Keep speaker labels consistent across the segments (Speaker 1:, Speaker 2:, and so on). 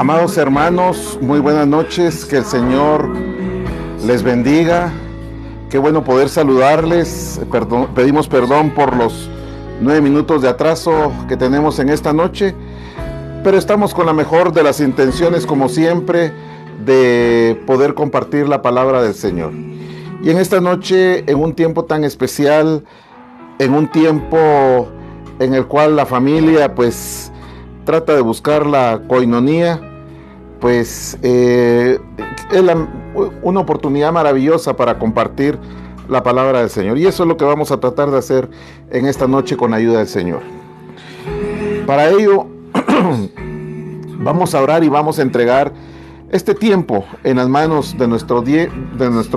Speaker 1: Amados hermanos, muy buenas noches, que el Señor les bendiga. Qué bueno poder saludarles. Pedimos perdón por los 9 minutos de atraso que tenemos en esta noche, pero estamos con la mejor de las intenciones, como siempre, de poder compartir la palabra del Señor. Y en esta noche, en un tiempo tan especial, en un tiempo en el cual la familia pues trata de buscar la coinonía, pues es una oportunidad maravillosa para compartir la palabra del Señor. Y eso es lo que vamos a tratar de hacer en esta noche con ayuda del Señor. Para ello, vamos a orar y vamos a entregar este tiempo en las manos de nuestro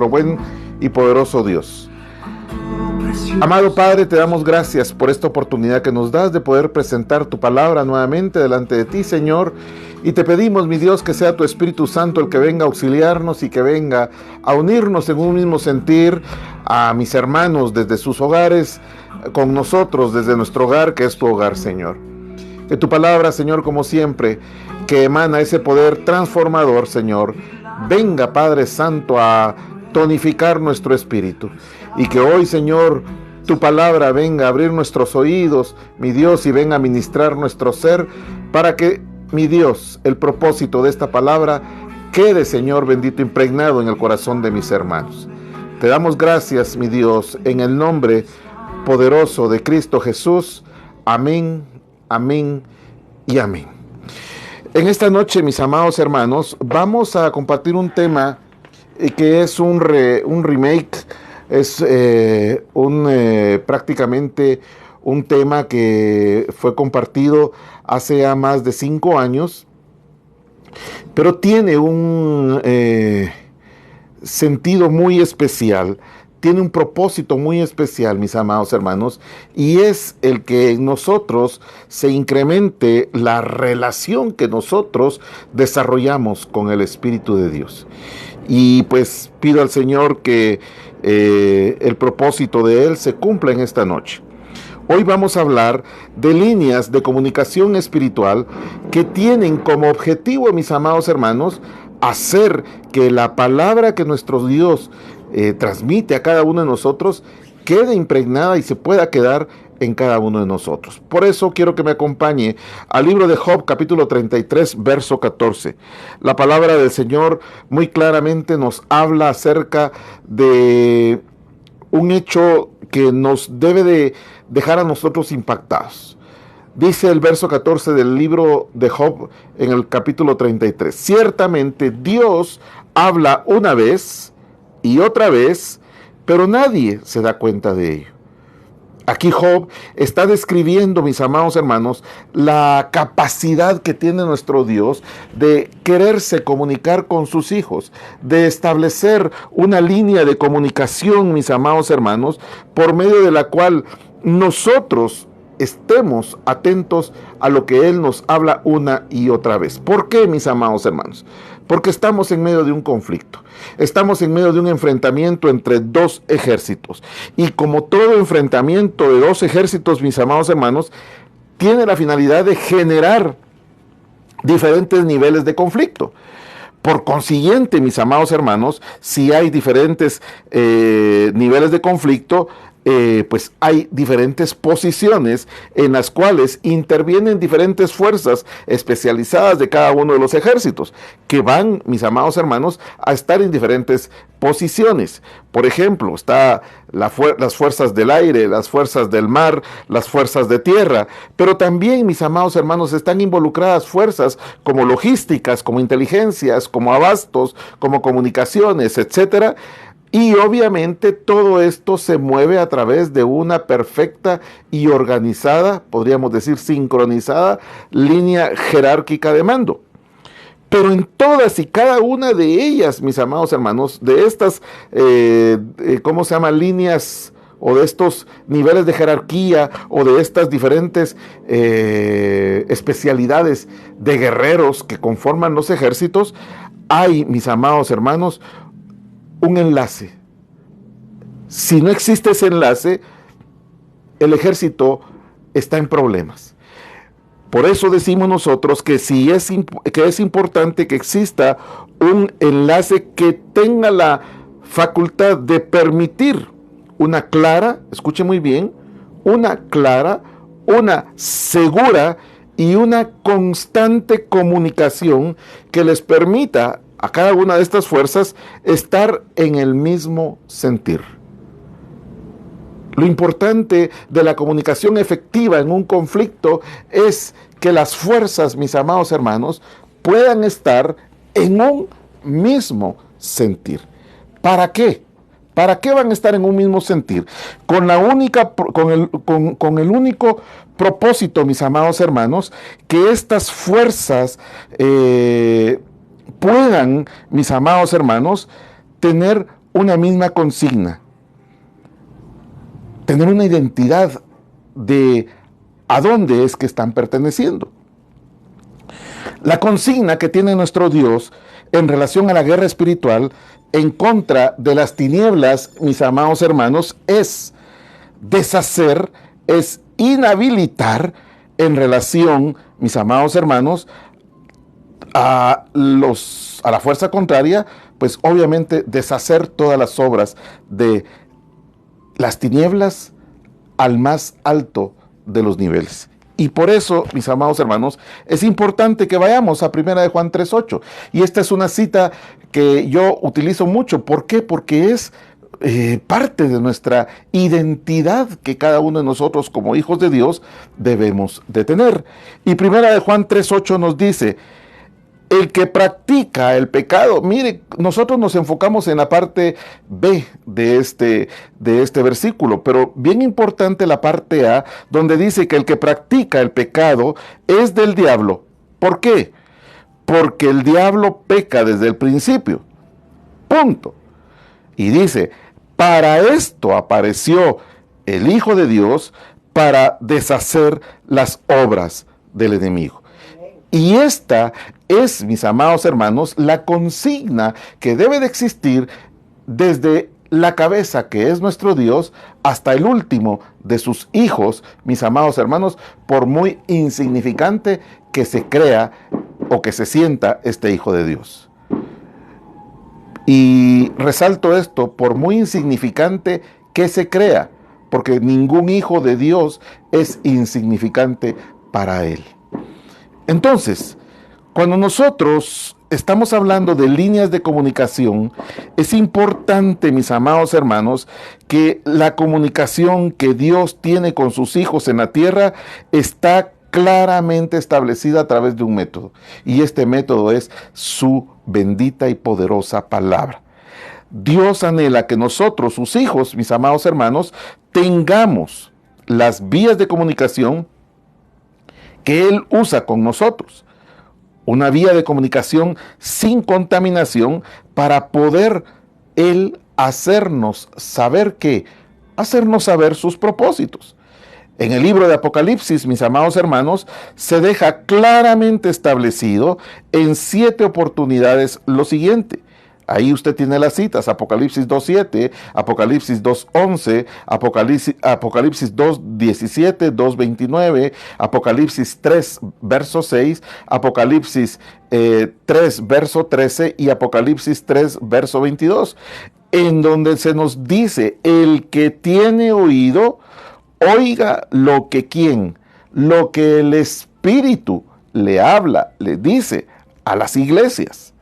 Speaker 1: buen y poderoso Dios. Amado Padre, te damos gracias por esta oportunidad que nos das de poder presentar tu palabra nuevamente delante de ti, Señor. Y te pedimos, mi Dios, que sea tu Espíritu Santo el que venga a auxiliarnos y que venga a unirnos en un mismo sentir a mis hermanos desde sus hogares, con nosotros desde nuestro hogar, que es tu hogar, Señor. Que tu palabra, Señor, como siempre, que emana ese poder transformador, Señor, venga, Padre Santo, a tonificar nuestro espíritu. Y que hoy, Señor, tu palabra venga a abrir nuestros oídos, mi Dios, y venga a ministrar nuestro ser, para que, mi Dios, el propósito de esta palabra quede, Señor bendito, impregnado en el corazón de mis hermanos. Te damos gracias, mi Dios, en el nombre poderoso de Cristo Jesús. Amén, amén y amén. En esta noche, mis amados hermanos, vamos a compartir un tema que es un remake. Es prácticamente un tema que fue compartido hace ya más de 5 años, pero tiene un sentido muy especial, tiene un propósito muy especial, mis amados hermanos, y es el que en nosotros se incremente la relación que nosotros desarrollamos con el Espíritu de Dios. Y pues pido al Señor que el propósito de Él se cumpla en esta noche. Hoy vamos a hablar de líneas de comunicación espiritual que tienen como objetivo, mis amados hermanos, hacer que la palabra que nuestro Dios transmite a cada uno de nosotros quede impregnada y se pueda quedar en cada uno de nosotros. Por eso quiero que me acompañe al libro de Job, capítulo 33, verso 14. La palabra del Señor muy claramente nos habla acerca de un hecho que nos debe de dejar a nosotros impactados. Dice el verso 14 del libro de Job en el capítulo 33. Ciertamente Dios habla una vez y otra vez, pero nadie se da cuenta de ello. Aquí Job está describiendo, mis amados hermanos, la capacidad que tiene nuestro Dios de quererse comunicar con sus hijos, de establecer una línea de comunicación, mis amados hermanos, por medio de la cual nosotros estemos atentos a lo que Él nos habla una y otra vez. ¿Por qué, mis amados hermanos? Porque estamos en medio de un conflicto. Estamos en medio de un enfrentamiento entre dos ejércitos. Y como todo enfrentamiento de dos ejércitos, mis amados hermanos, tiene la finalidad de generar diferentes niveles de conflicto. Por consiguiente, mis amados hermanos, si hay diferentes niveles de conflicto, pues hay diferentes posiciones en las cuales intervienen diferentes fuerzas especializadas de cada uno de los ejércitos, que van, mis amados hermanos, a estar en diferentes posiciones. Por ejemplo, está las fuerzas del aire, las fuerzas del mar, las fuerzas de tierra, pero también, mis amados hermanos, están involucradas fuerzas como logísticas, como inteligencias, como abastos, como comunicaciones, etcétera. Y obviamente todo esto se mueve a través de una perfecta y organizada, podríamos decir sincronizada, línea jerárquica de mando. Pero en todas y cada una de ellas, mis amados hermanos, de estas, líneas o de estos niveles de jerarquía o de estas diferentes especialidades de guerreros que conforman los ejércitos, hay, mis amados hermanos, un enlace. Si no existe ese enlace, el ejército está en problemas. Por eso decimos nosotros que que es importante que exista un enlace que tenga la facultad de permitir una clara, escuche muy bien, una clara, una segura y una constante comunicación que les permita a cada una de estas fuerzas estar en el mismo sentir. Lo importante de la comunicación efectiva en un conflicto es que las fuerzas, mis amados hermanos, puedan estar en un mismo sentir. ¿Para qué? ¿Para qué van a estar en un mismo sentir? Con el único propósito, mis amados hermanos, que estas fuerzas puedan, mis amados hermanos, tener una misma consigna, tener una identidad de a dónde es que están perteneciendo. La consigna que tiene nuestro Dios en relación a la guerra espiritual en contra de las tinieblas, mis amados hermanos, es deshacer, es inhabilitar en relación, mis amados hermanos, a la fuerza contraria, pues obviamente deshacer todas las obras de las tinieblas al más alto de los niveles. Y por eso, mis amados hermanos, es importante que vayamos a 1 de Juan 3:8. Y esta es una cita que yo utilizo mucho. ¿Por qué? Porque es parte de nuestra identidad que cada uno de nosotros como hijos de Dios debemos de tener. Y 1 de Juan 3:8 nos dice: el que practica el pecado, mire, nosotros nos enfocamos en la parte B de este versículo, pero bien importante la parte A, donde dice que el que practica el pecado es del diablo. ¿Por qué? Porque el diablo peca desde el principio. Punto. Y dice, para esto apareció el Hijo de Dios, para deshacer las obras del enemigo. Y esta es, mis amados hermanos, la consigna que debe de existir desde la cabeza, que es nuestro Dios, hasta el último de sus hijos, mis amados hermanos, por muy insignificante que se crea o que se sienta este Hijo de Dios. Y resalto esto, por muy insignificante que se crea, porque ningún hijo de Dios es insignificante para él. Entonces, cuando nosotros estamos hablando de líneas de comunicación, es importante, mis amados hermanos, que la comunicación que Dios tiene con sus hijos en la tierra está claramente establecida a través de un método. Y este método es su bendita y poderosa palabra. Dios anhela que nosotros, sus hijos, mis amados hermanos, tengamos las vías de comunicación que Él usa con nosotros. Una vía de comunicación sin contaminación para poder Él hacernos saber hacernos saber sus propósitos. En el libro de Apocalipsis, mis amados hermanos, se deja claramente establecido en 7 oportunidades lo siguiente. Ahí usted tiene las citas: Apocalipsis 2:7, Apocalipsis 2:11, Apocalipsis 2:17, 2:29, Apocalipsis 3, verso 6, Apocalipsis 3, verso 13 y Apocalipsis 3, verso 22, en donde se nos dice: el que tiene oído, oiga lo que el Espíritu le habla, le dice a las iglesias.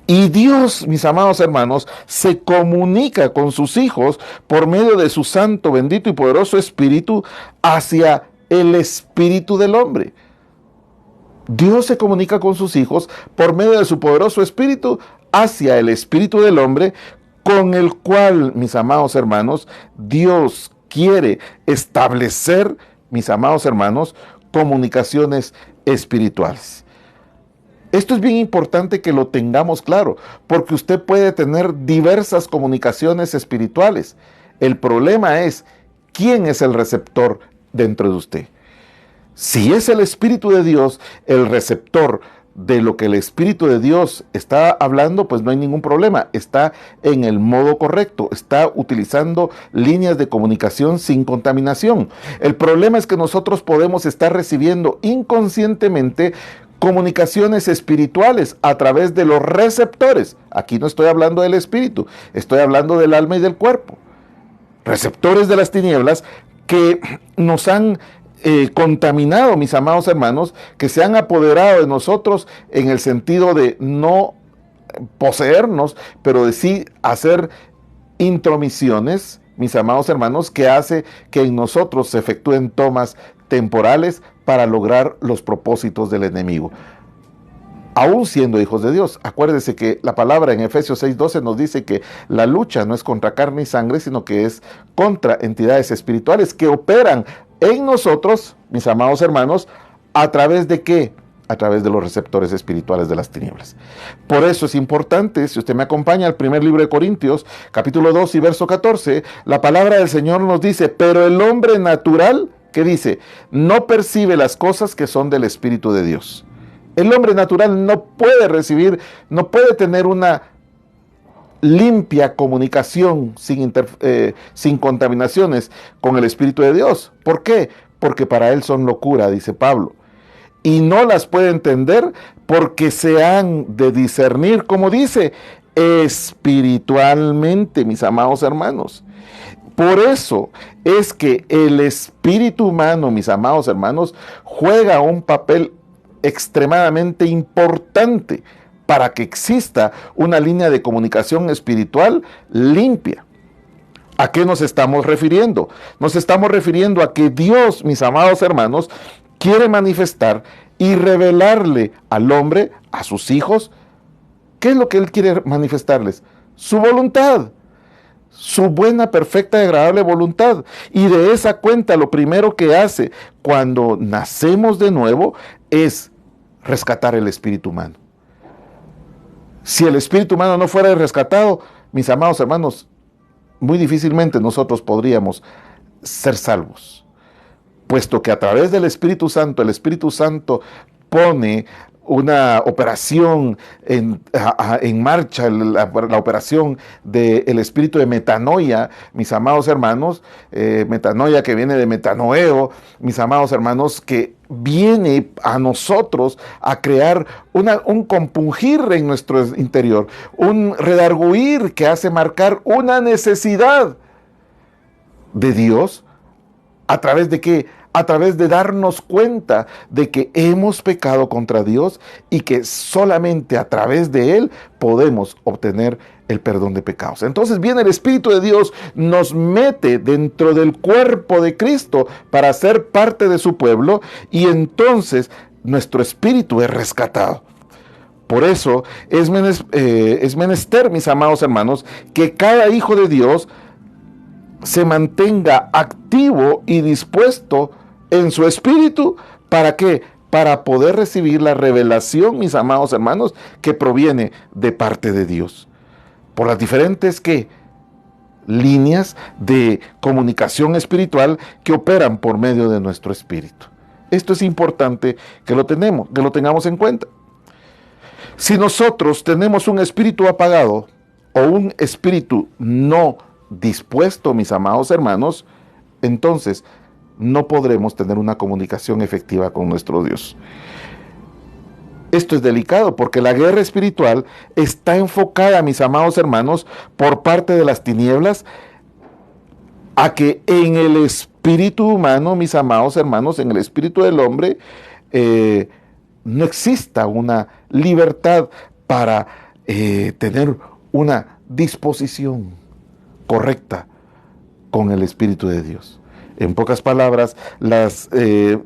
Speaker 1: Y Dios, mis amados hermanos, se comunica con sus hijos por medio de su santo, bendito y poderoso Espíritu hacia el espíritu del hombre. Dios se comunica con sus hijos por medio de su poderoso Espíritu hacia el espíritu del hombre, con el cual, mis amados hermanos, Dios quiere establecer, mis amados hermanos, comunicaciones espirituales. Esto es bien importante que lo tengamos claro, porque usted puede tener diversas comunicaciones espirituales. El problema es, ¿quién es el receptor dentro de usted? Si es el Espíritu de Dios el receptor de lo que el Espíritu de Dios está hablando, pues no hay ningún problema. Está en el modo correcto, está utilizando líneas de comunicación sin contaminación. El problema es que nosotros podemos estar recibiendo inconscientemente comunicaciones espirituales a través de los receptores. Aquí no estoy hablando del espíritu, estoy hablando del alma y del cuerpo. Receptores de las tinieblas que nos han contaminado, mis amados hermanos, que se han apoderado de nosotros en el sentido de no poseernos, pero de sí hacer intromisiones, mis amados hermanos, que hace que en nosotros se efectúen tomas temporales para lograr los propósitos del enemigo. Aún siendo hijos de Dios, acuérdese que la palabra en Efesios 6:12 nos dice que la lucha no es contra carne y sangre, sino que es contra entidades espirituales que operan en nosotros, mis amados hermanos, ¿a través de qué? A través de los receptores espirituales de las tinieblas. Por eso es importante, si usted me acompaña al primer libro de Corintios, capítulo 2 y verso 14, la palabra del Señor nos dice, pero el hombre natural, ¿qué dice? No percibe las cosas que son del Espíritu de Dios. El hombre natural no puede recibir, no puede tener una limpia comunicación sin contaminaciones con el Espíritu de Dios. ¿Por qué? Porque para él son locura, dice Pablo. Y no las puede entender porque se han de discernir, como dice, espiritualmente, mis amados hermanos. Por eso es que el espíritu humano, mis amados hermanos, juega un papel extremadamente importante para que exista una línea de comunicación espiritual limpia. ¿A qué nos estamos refiriendo? Nos estamos refiriendo a que Dios, mis amados hermanos, quiere manifestar y revelarle al hombre, a sus hijos, ¿qué es lo que Él quiere manifestarles? Su voluntad, su buena, perfecta y agradable voluntad. Y de esa cuenta, lo primero que hace cuando nacemos de nuevo es rescatar el espíritu humano. Si el espíritu humano no fuera rescatado, mis amados hermanos, muy difícilmente nosotros podríamos ser salvos, puesto que a través del Espíritu Santo, el Espíritu Santo pone una operación en marcha, la operación del espíritu de metanoia, mis amados hermanos, metanoia que viene de metanoeo, mis amados hermanos, que viene a nosotros a crear un compungir en nuestro interior, un redarguir que hace marcar una necesidad de Dios. ¿A través de qué? A través de darnos cuenta de que hemos pecado contra Dios y que solamente a través de Él podemos obtener el perdón de pecados. Entonces viene el Espíritu de Dios, nos mete dentro del cuerpo de Cristo para ser parte de su pueblo y entonces nuestro espíritu es rescatado. Por eso es menester, mis amados hermanos, que cada hijo de Dios se mantenga activo y dispuesto en su espíritu. ¿Para qué? Para poder recibir la revelación, mis amados hermanos, que proviene de parte de Dios. Por las diferentes líneas de comunicación espiritual que operan por medio de nuestro espíritu. Esto es importante que lo tengamos en cuenta. Si nosotros tenemos un espíritu apagado o un espíritu no dispuesto, mis amados hermanos, entonces no podremos tener una comunicación efectiva con nuestro Dios. Esto es delicado porque la guerra espiritual está enfocada, mis amados hermanos, por parte de las tinieblas, a que en el espíritu humano, mis amados hermanos, en el espíritu del hombre, no exista una libertad para tener una disposición correcta con el Espíritu de Dios. En pocas palabras, las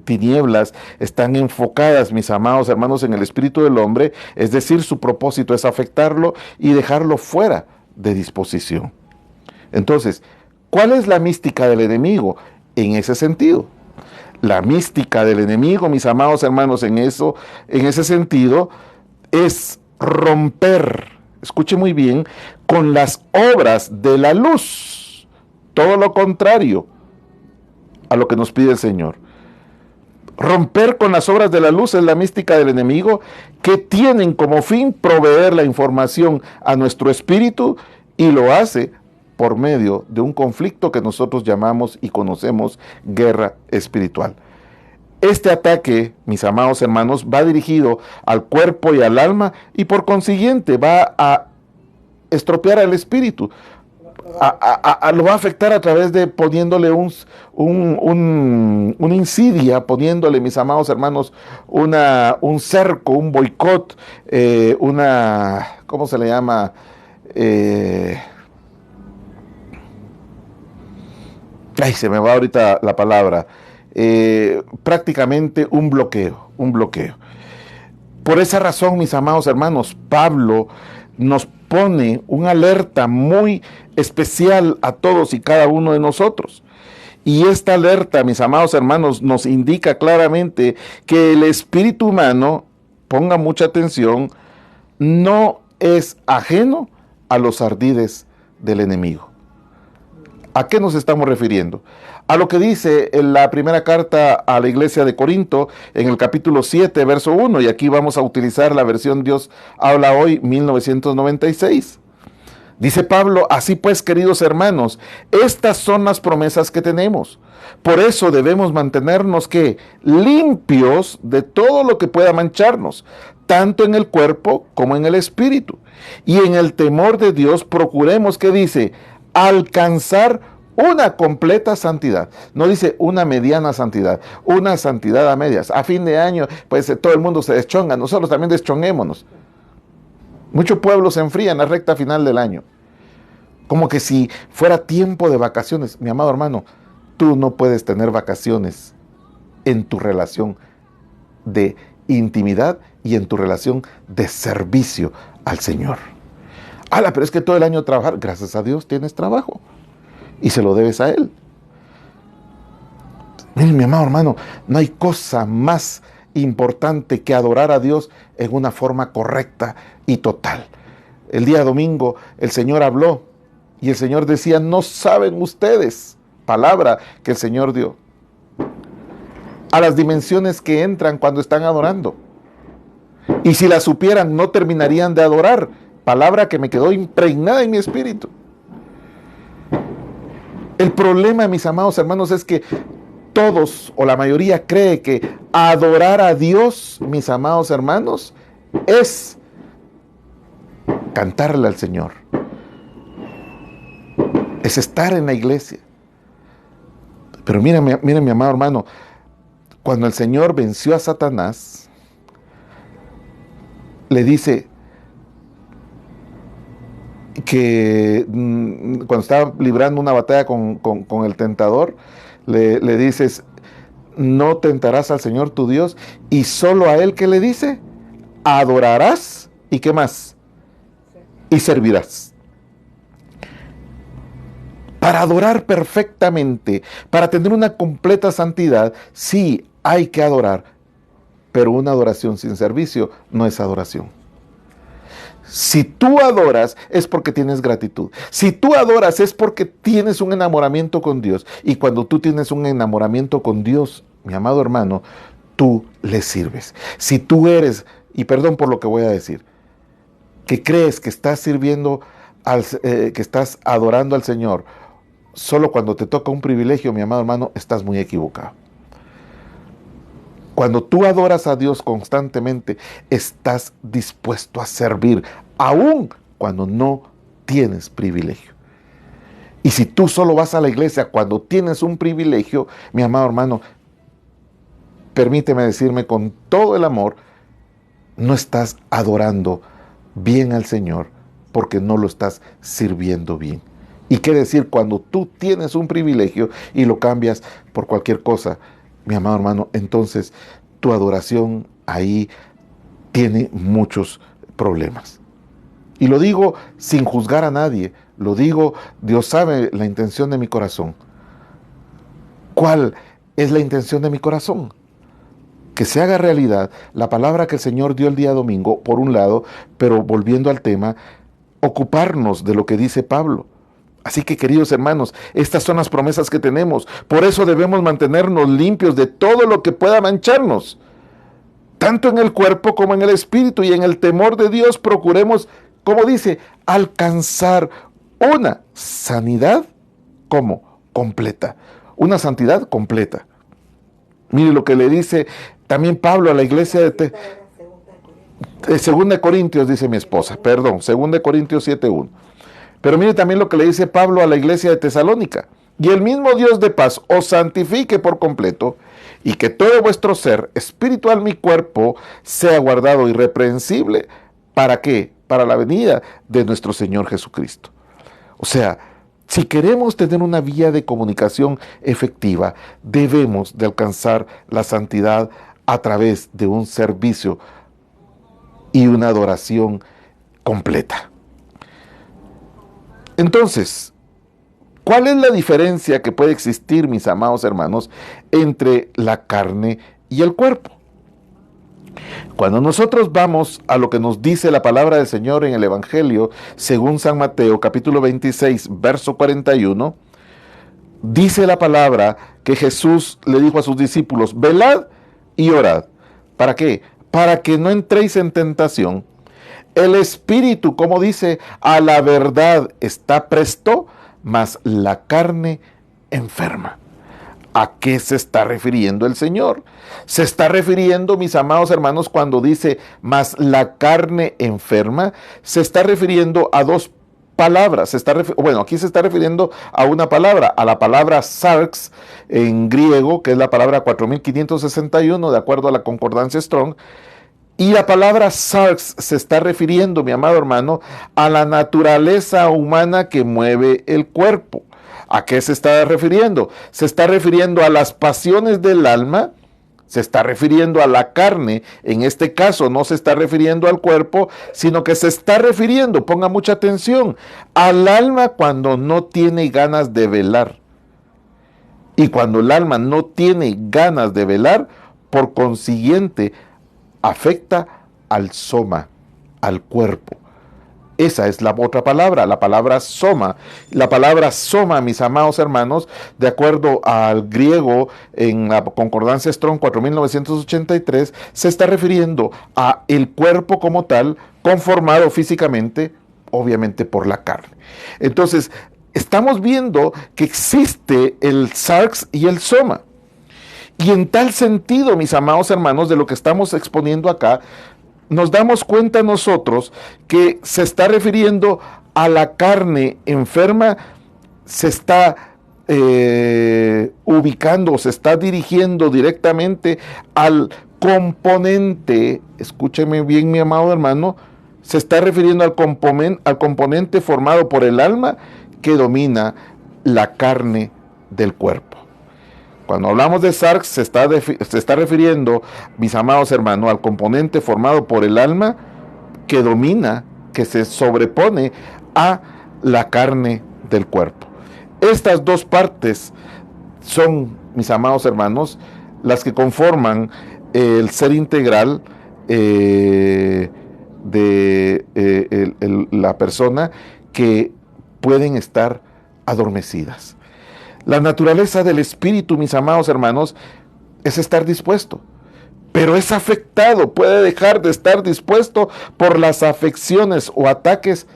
Speaker 1: tinieblas están enfocadas, mis amados hermanos, en el espíritu del hombre, es decir, su propósito es afectarlo y dejarlo fuera de disposición. Entonces, ¿cuál es la mística del enemigo en ese sentido? La mística del enemigo, mis amados hermanos, en ese sentido, es romper, escuche muy bien, con las obras de la luz. Todo lo contrario a lo que nos pide el Señor. Romper con las obras de la luz es la mística del enemigo, que tienen como fin proveer la información a nuestro espíritu, y lo hace por medio de un conflicto que nosotros llamamos y conocemos guerra espiritual. Este ataque, mis amados hermanos, va dirigido al cuerpo y al alma, y por consiguiente va a estropear al espíritu. Lo va a afectar a través de poniéndole una insidia, poniéndole, mis amados hermanos, un cerco, un boicot, ¿cómo se le llama? Se me va ahorita la palabra. Prácticamente un bloqueo. Por esa razón, mis amados hermanos, Pablo nos pone una alerta muy especial a todos y cada uno de nosotros. Y esta alerta, mis amados hermanos, nos indica claramente que el espíritu humano, ponga mucha atención, no es ajeno a los ardides del enemigo. ¿A qué nos estamos refiriendo? A lo que dice en la primera carta a la iglesia de Corinto, en el capítulo 7, verso 1, y aquí vamos a utilizar la versión Dios habla hoy, 1996. Dice Pablo: así pues, queridos hermanos, estas son las promesas que tenemos. Por eso debemos mantenernos limpios de todo lo que pueda mancharnos, tanto en el cuerpo como en el espíritu. Y en el temor de Dios procuremos, ¿qué dice? Alcanzar una completa santidad. No dice una mediana santidad, una santidad a medias. A fin de año, pues todo el mundo se deschonga, nosotros también deschonguémonos. Muchos pueblos se enfrían en la recta final del año. Como que si fuera tiempo de vacaciones. Mi amado hermano, tú no puedes tener vacaciones en tu relación de intimidad y en tu relación de servicio al Señor. Pero es que todo el año trabajar. Gracias a Dios tienes trabajo y se lo debes a Él. Miren, mi amado hermano, no hay cosa más importante que adorar a Dios en una forma correcta y total. El día domingo el Señor habló y el Señor decía: no saben ustedes, palabra que el Señor dio, a las dimensiones que entran cuando están adorando. Y si la supieran, no terminarían de adorar. Palabra que me quedó impregnada en mi espíritu. El problema, mis amados hermanos, es que todos o la mayoría cree que adorar a Dios, mis amados hermanos, es cantarle al Señor, es estar en la iglesia. Pero miren, mi amado hermano, cuando el Señor venció a Satanás, le dice que cuando estaba librando una batalla con el tentador, le dices: no tentarás al Señor tu Dios, y solo a Él, ¿qué le dice? Adorarás, ¿y qué más? Y servirás. Para adorar perfectamente, para tener una completa santidad, sí hay que adorar, pero una adoración sin servicio no es adoración. Si tú adoras es porque tienes gratitud. Si tú adoras es porque tienes un enamoramiento con Dios. Y cuando tú tienes un enamoramiento con Dios, mi amado hermano, tú le sirves. Si tú eres, y perdón por lo que voy a decir, que crees que estás sirviendo, que estás adorando al Señor solo cuando te toca un privilegio, mi amado hermano, estás muy equivocado. Cuando tú adoras a Dios constantemente, estás dispuesto a servir, aun cuando no tienes privilegio. Y si tú solo vas a la iglesia cuando tienes un privilegio, mi amado hermano, permíteme decirme con todo el amor, no estás adorando bien al Señor porque no lo estás sirviendo bien. ¿Y qué decir cuando tú tienes un privilegio y lo cambias por cualquier cosa? Mi amado hermano, entonces tu adoración ahí tiene muchos problemas. Y lo digo sin juzgar a nadie, lo digo, Dios sabe la intención de mi corazón. ¿Cuál es la intención de mi corazón? Que se haga realidad la palabra que el Señor dio el día domingo, por un lado, pero volviendo al tema, ocuparnos de lo que dice Pablo. Así que, queridos hermanos, estas son las promesas que tenemos. Por eso debemos mantenernos limpios de todo lo que pueda mancharnos, tanto en el cuerpo como en el espíritu, y en el temor de Dios procuremos, como dice, alcanzar una sanidad como completa, una santidad completa. Mire lo que le dice también Pablo a la iglesia de 2 Corintios, dice mi esposa, perdón, 2 Corintios 7:1. Pero mire también lo que le dice Pablo a la iglesia de Tesalónica. Y el mismo Dios de paz os santifique por completo, y que todo vuestro ser, espiritual mi cuerpo, sea guardado irreprensible. ¿Para qué? Para la venida de nuestro Señor Jesucristo. O sea, si queremos tener una vía de comunicación efectiva, debemos de alcanzar la santidad a través de un servicio y una adoración completa. Entonces, ¿cuál es la diferencia que puede existir, mis amados hermanos, entre la carne y el cuerpo? Cuando nosotros vamos a lo que nos dice la palabra del Señor en el Evangelio, según San Mateo, capítulo 26, verso 41, dice la palabra que Jesús le dijo a sus discípulos: velad y orad. ¿Para qué? Para que no entréis en tentación. El espíritu, como dice, a la verdad está presto, mas la carne enferma. ¿A qué se está refiriendo el Señor? Se está refiriendo, mis amados hermanos, cuando dice mas la carne enferma, se está refiriendo a dos palabras. Aquí se está refiriendo a una palabra, a la palabra sarx en griego, que es la palabra 4561, de acuerdo a la concordancia Strong. Y la palabra sarx se está refiriendo, mi amado hermano, a la naturaleza humana que mueve el cuerpo. ¿A qué se está refiriendo? Se está refiriendo a las pasiones del alma, se está refiriendo a la carne. En este caso no se está refiriendo al cuerpo, sino que se está refiriendo, ponga mucha atención, al alma cuando no tiene ganas de velar. Y cuando el alma no tiene ganas de velar, por consiguiente, afecta al soma, al cuerpo. Esa es la otra palabra, la palabra soma. La palabra soma, mis amados hermanos, de acuerdo al griego en la concordancia Strong 4983, se está refiriendo a el cuerpo como tal, conformado físicamente, obviamente por la carne. Entonces, estamos viendo que existe el sarx y el soma. Y en tal sentido, mis amados hermanos, de lo que estamos exponiendo acá, nos damos cuenta nosotros que se está refiriendo a la carne enferma, se está ubicando, se está dirigiendo directamente al componente, escúcheme bien, mi amado hermano, se está refiriendo al componente formado por el alma que domina la carne del cuerpo. Cuando hablamos de sarx, se está refiriendo, mis amados hermanos, al componente formado por el alma que domina, que se sobrepone a la carne del cuerpo. Estas dos partes son, mis amados hermanos, las que conforman el ser integral de la persona, que pueden estar adormecidas. La naturaleza del espíritu, mis amados hermanos, es estar dispuesto, pero es afectado, puede dejar de estar dispuesto por las afecciones o ataques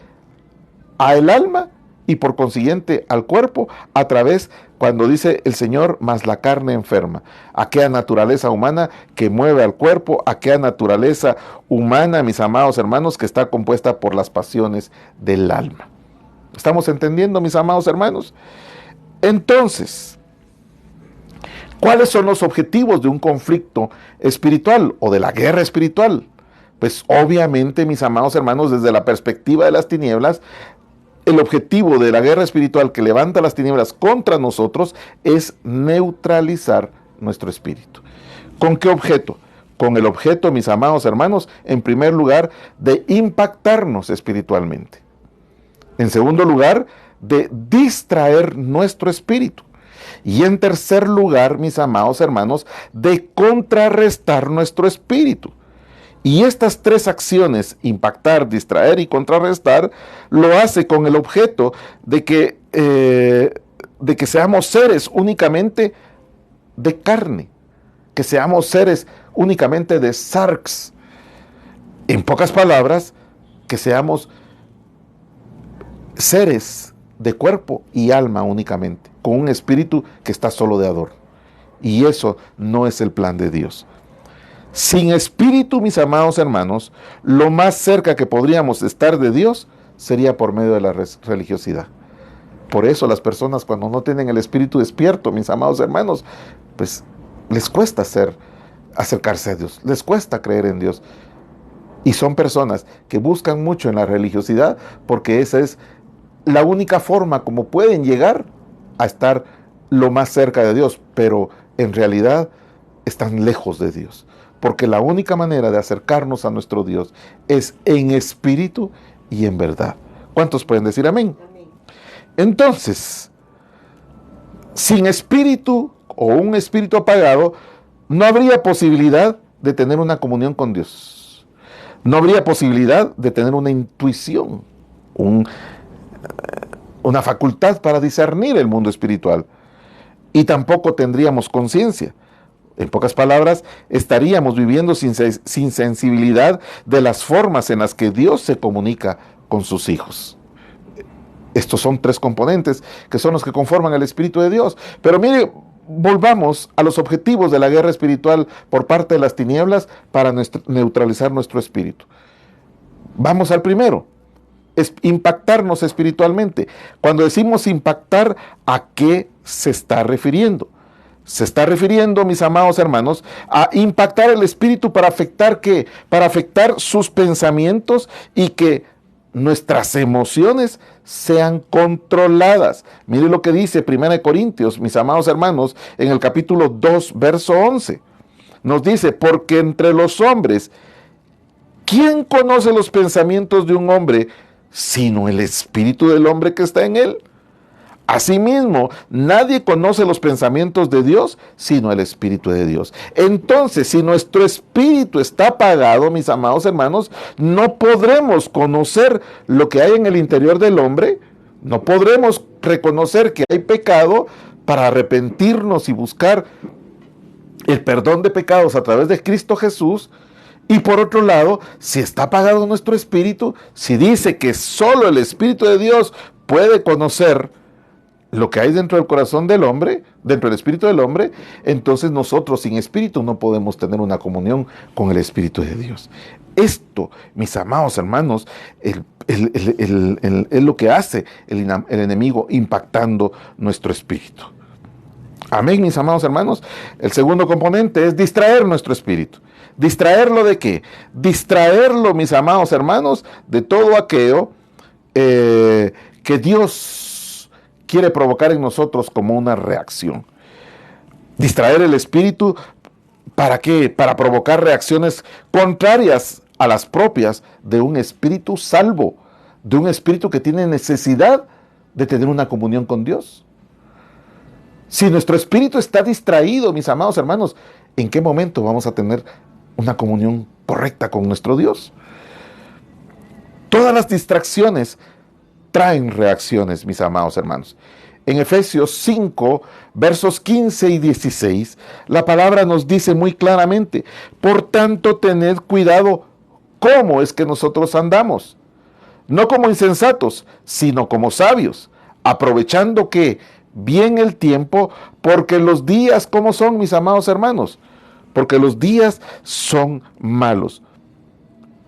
Speaker 1: al alma y por consiguiente al cuerpo, a través, cuando dice el Señor, más la carne enferma. Aquella naturaleza humana que mueve al cuerpo, aquella naturaleza humana, mis amados hermanos, que está compuesta por las pasiones del alma. ¿Estamos entendiendo, mis amados hermanos? Entonces, ¿cuáles son los objetivos de un conflicto espiritual o de la guerra espiritual? Pues obviamente, mis amados hermanos, desde la perspectiva de las tinieblas, el objetivo de la guerra espiritual que levanta las tinieblas contra nosotros es neutralizar nuestro espíritu. ¿Con qué objeto? Con el objeto, mis amados hermanos, en primer lugar, de impactarnos espiritualmente. En segundo lugar, de distraer nuestro espíritu. Y en tercer lugar, mis amados hermanos, de contrarrestar nuestro espíritu. Y estas tres acciones, impactar, distraer y contrarrestar, lo hace con el objeto de que seamos seres únicamente de carne, que seamos seres únicamente de sarx. En pocas palabras, que seamos seres de cuerpo y alma únicamente, con un espíritu que está solo de adorno. Y eso no es el plan de Dios. Sin espíritu, mis amados hermanos, lo más cerca que podríamos estar de Dios sería por medio de la religiosidad. Por eso las personas, cuando no tienen el espíritu despierto, mis amados hermanos, pues les cuesta acercarse a Dios, les cuesta creer en Dios. Y son personas que buscan mucho en la religiosidad porque esa es la única forma como pueden llegar a estar lo más cerca de Dios, pero en realidad están lejos de Dios. Porque la única manera de acercarnos a nuestro Dios es en espíritu y en verdad. ¿Cuántos pueden decir amén? Amén. Entonces, sin espíritu o un espíritu apagado, no habría posibilidad de tener una comunión con Dios. No habría posibilidad de tener una intuición, una facultad para discernir el mundo espiritual. Y tampoco tendríamos conciencia. En pocas palabras, estaríamos viviendo sin sensibilidad de las formas en las que Dios se comunica con sus hijos. Estos son tres componentes que son los que conforman el Espíritu de Dios. Pero mire, volvamos a los objetivos de la guerra espiritual por parte de las tinieblas para neutralizar nuestro espíritu. Vamos al primero, es impactarnos espiritualmente. Cuando decimos impactar, ¿a qué se está refiriendo? Se está refiriendo, mis amados hermanos, a impactar el espíritu para afectar ¿qué? Para afectar sus pensamientos y que nuestras emociones sean controladas. Mire lo que dice 1 Corintios, mis amados hermanos, en el capítulo 2, verso 11. Nos dice, porque entre los hombres, ¿quién conoce los pensamientos de un hombre sino el espíritu del hombre que está en él? Asimismo, nadie conoce los pensamientos de Dios sino el Espíritu de Dios. Entonces, si nuestro espíritu está apagado, mis amados hermanos, no podremos conocer lo que hay en el interior del hombre, no podremos reconocer que hay pecado para arrepentirnos y buscar el perdón de pecados a través de Cristo Jesús. Y por otro lado, si está apagado nuestro espíritu, si dice que solo el Espíritu de Dios puede conocer lo que hay dentro del corazón del hombre, dentro del espíritu del hombre, entonces nosotros sin espíritu no podemos tener una comunión con el Espíritu de Dios. Esto, mis amados hermanos, es lo que hace el enemigo impactando nuestro espíritu. Amén, mis amados hermanos. El segundo componente es distraer nuestro espíritu. ¿Distraerlo de qué? Distraerlo, mis amados hermanos, de todo aquello que Dios quiere provocar en nosotros como una reacción. Distraer el espíritu, ¿para qué? Para provocar reacciones contrarias a las propias de un espíritu salvo, de un espíritu que tiene necesidad de tener una comunión con Dios. Si nuestro espíritu está distraído, mis amados hermanos, ¿en qué momento vamos a tener una comunión correcta con nuestro Dios? Todas las distracciones traen reacciones, mis amados hermanos. En Efesios 5, versos 15 y 16, la palabra nos dice muy claramente, por tanto, tened cuidado cómo es que nosotros andamos, no como insensatos, sino como sabios, aprovechando que bien el tiempo, porque los días, ¿cómo son, mis amados hermanos? Porque los días son malos.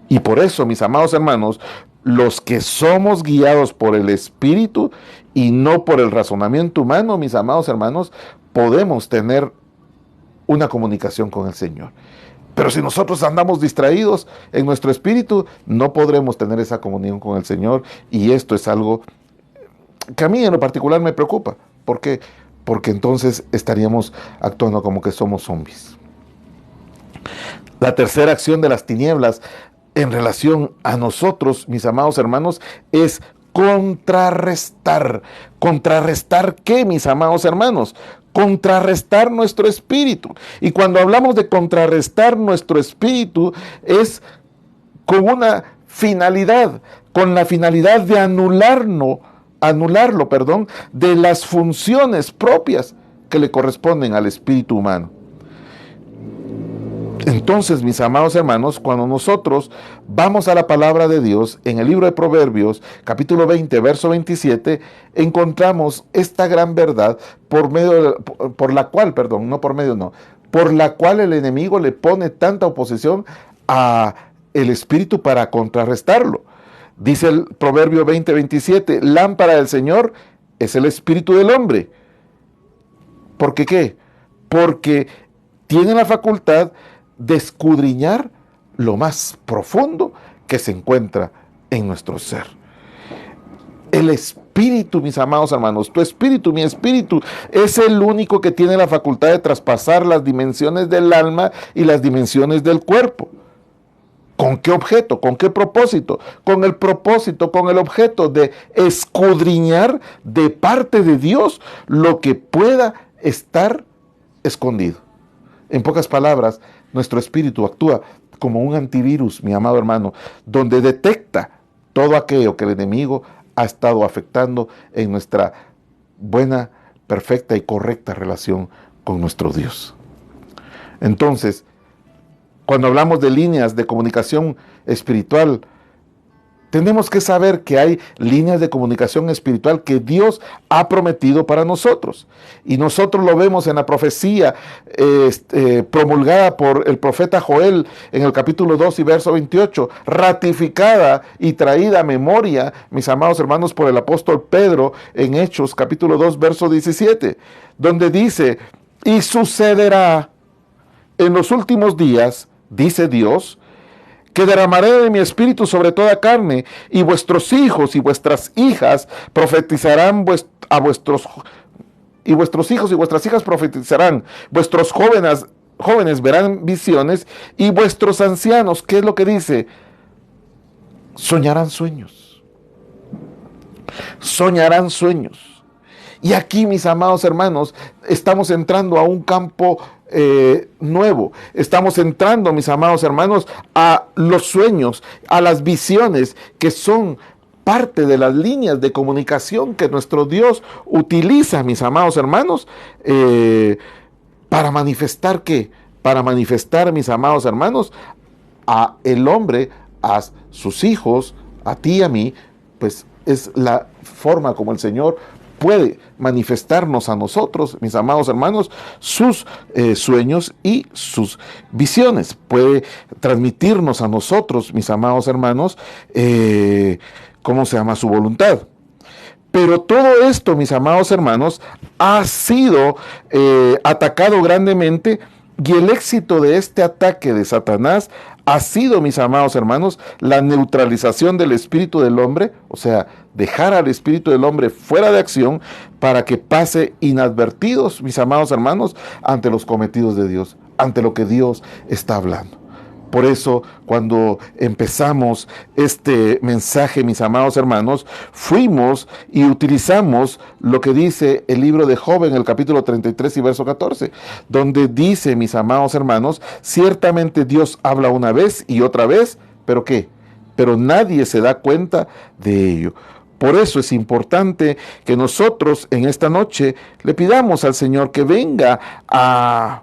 Speaker 1: Y por eso, mis amados hermanos, los que somos guiados por el Espíritu y no por el razonamiento humano, mis amados hermanos, podemos tener una comunicación con el Señor. Pero si nosotros andamos distraídos en nuestro espíritu, no podremos tener esa comunión con el Señor. Y esto es algo que a mí en lo particular me preocupa. ¿Por qué? Porque entonces estaríamos actuando como que somos zombies. La tercera acción de las tinieblas en relación a nosotros, mis amados hermanos, es contrarrestar. ¿Contrarrestar qué, mis amados hermanos? contrarrestar nuestro espíritu. Y cuando hablamos de contrarrestar nuestro espíritu es con una finalidad, con la finalidad de anularlo, de las funciones propias que le corresponden al espíritu humano. Entonces, mis amados hermanos, cuando nosotros vamos a la palabra de Dios, en el libro de Proverbios, capítulo 20, verso 27, encontramos esta gran verdad por la cual el enemigo le pone tanta oposición a el espíritu para contrarrestarlo. Dice el Proverbio 20, 27, lámpara del Señor es el espíritu del hombre. ¿Por qué qué? Porque tiene la facultad de escudriñar lo más profundo que se encuentra en nuestro ser. El espíritu, mis amados hermanos, tu espíritu, mi espíritu, es el único que tiene la facultad de traspasar las dimensiones del alma y las dimensiones del cuerpo. ¿Con qué objeto? ¿Con qué propósito? Con el objeto de escudriñar de parte de Dios lo que pueda estar escondido. En pocas palabras, nuestro espíritu actúa como un antivirus, mi amado hermano, donde detecta todo aquello que el enemigo ha estado afectando en nuestra buena, perfecta y correcta relación con nuestro Dios. Entonces, cuando hablamos de líneas de comunicación espiritual, tenemos que saber que hay líneas de comunicación espiritual que Dios ha prometido para nosotros. Y nosotros lo vemos en la profecía promulgada por el profeta Joel en el capítulo 2 y verso 28, ratificada y traída a memoria, mis amados hermanos, por el apóstol Pedro en Hechos capítulo 2 verso 17, donde dice, y sucederá en los últimos días, dice Dios, que derramaré de mi espíritu sobre toda carne, y vuestros hijos y vuestras hijas profetizarán vuestros hijos y vuestras hijas profetizarán, vuestros jóvenes verán visiones, y vuestros ancianos, ¿qué es lo que dice? Soñarán sueños. Soñarán sueños. Y aquí, mis amados hermanos, estamos entrando a un campo nuevo. Estamos entrando, mis amados hermanos, a los sueños, a las visiones que son parte de las líneas de comunicación que nuestro Dios utiliza, mis amados hermanos, para manifestar ¿qué? Para manifestar, mis amados hermanos, a el hombre, a sus hijos, a ti y a mí, pues es la forma como el Señor puede manifestarnos a nosotros, mis amados hermanos, sus sueños y sus visiones. Puede transmitirnos a nosotros, mis amados hermanos, ¿cómo se llama? Su voluntad. Pero todo esto, mis amados hermanos, ha sido atacado grandemente, y el éxito de este ataque de Satanás ha sido, mis amados hermanos, la neutralización del espíritu del hombre, o sea, dejar al espíritu del hombre fuera de acción para que pase inadvertidos, mis amados hermanos, ante los cometidos de Dios, ante lo que Dios está hablando. Por eso, cuando empezamos este mensaje, mis amados hermanos, fuimos y utilizamos lo que dice el libro de Job en el capítulo 33 y verso 14, donde dice, mis amados hermanos, ciertamente Dios habla una vez y otra vez, ¿pero qué? Pero nadie se da cuenta de ello. Por eso es importante que nosotros en esta noche le pidamos al Señor que venga a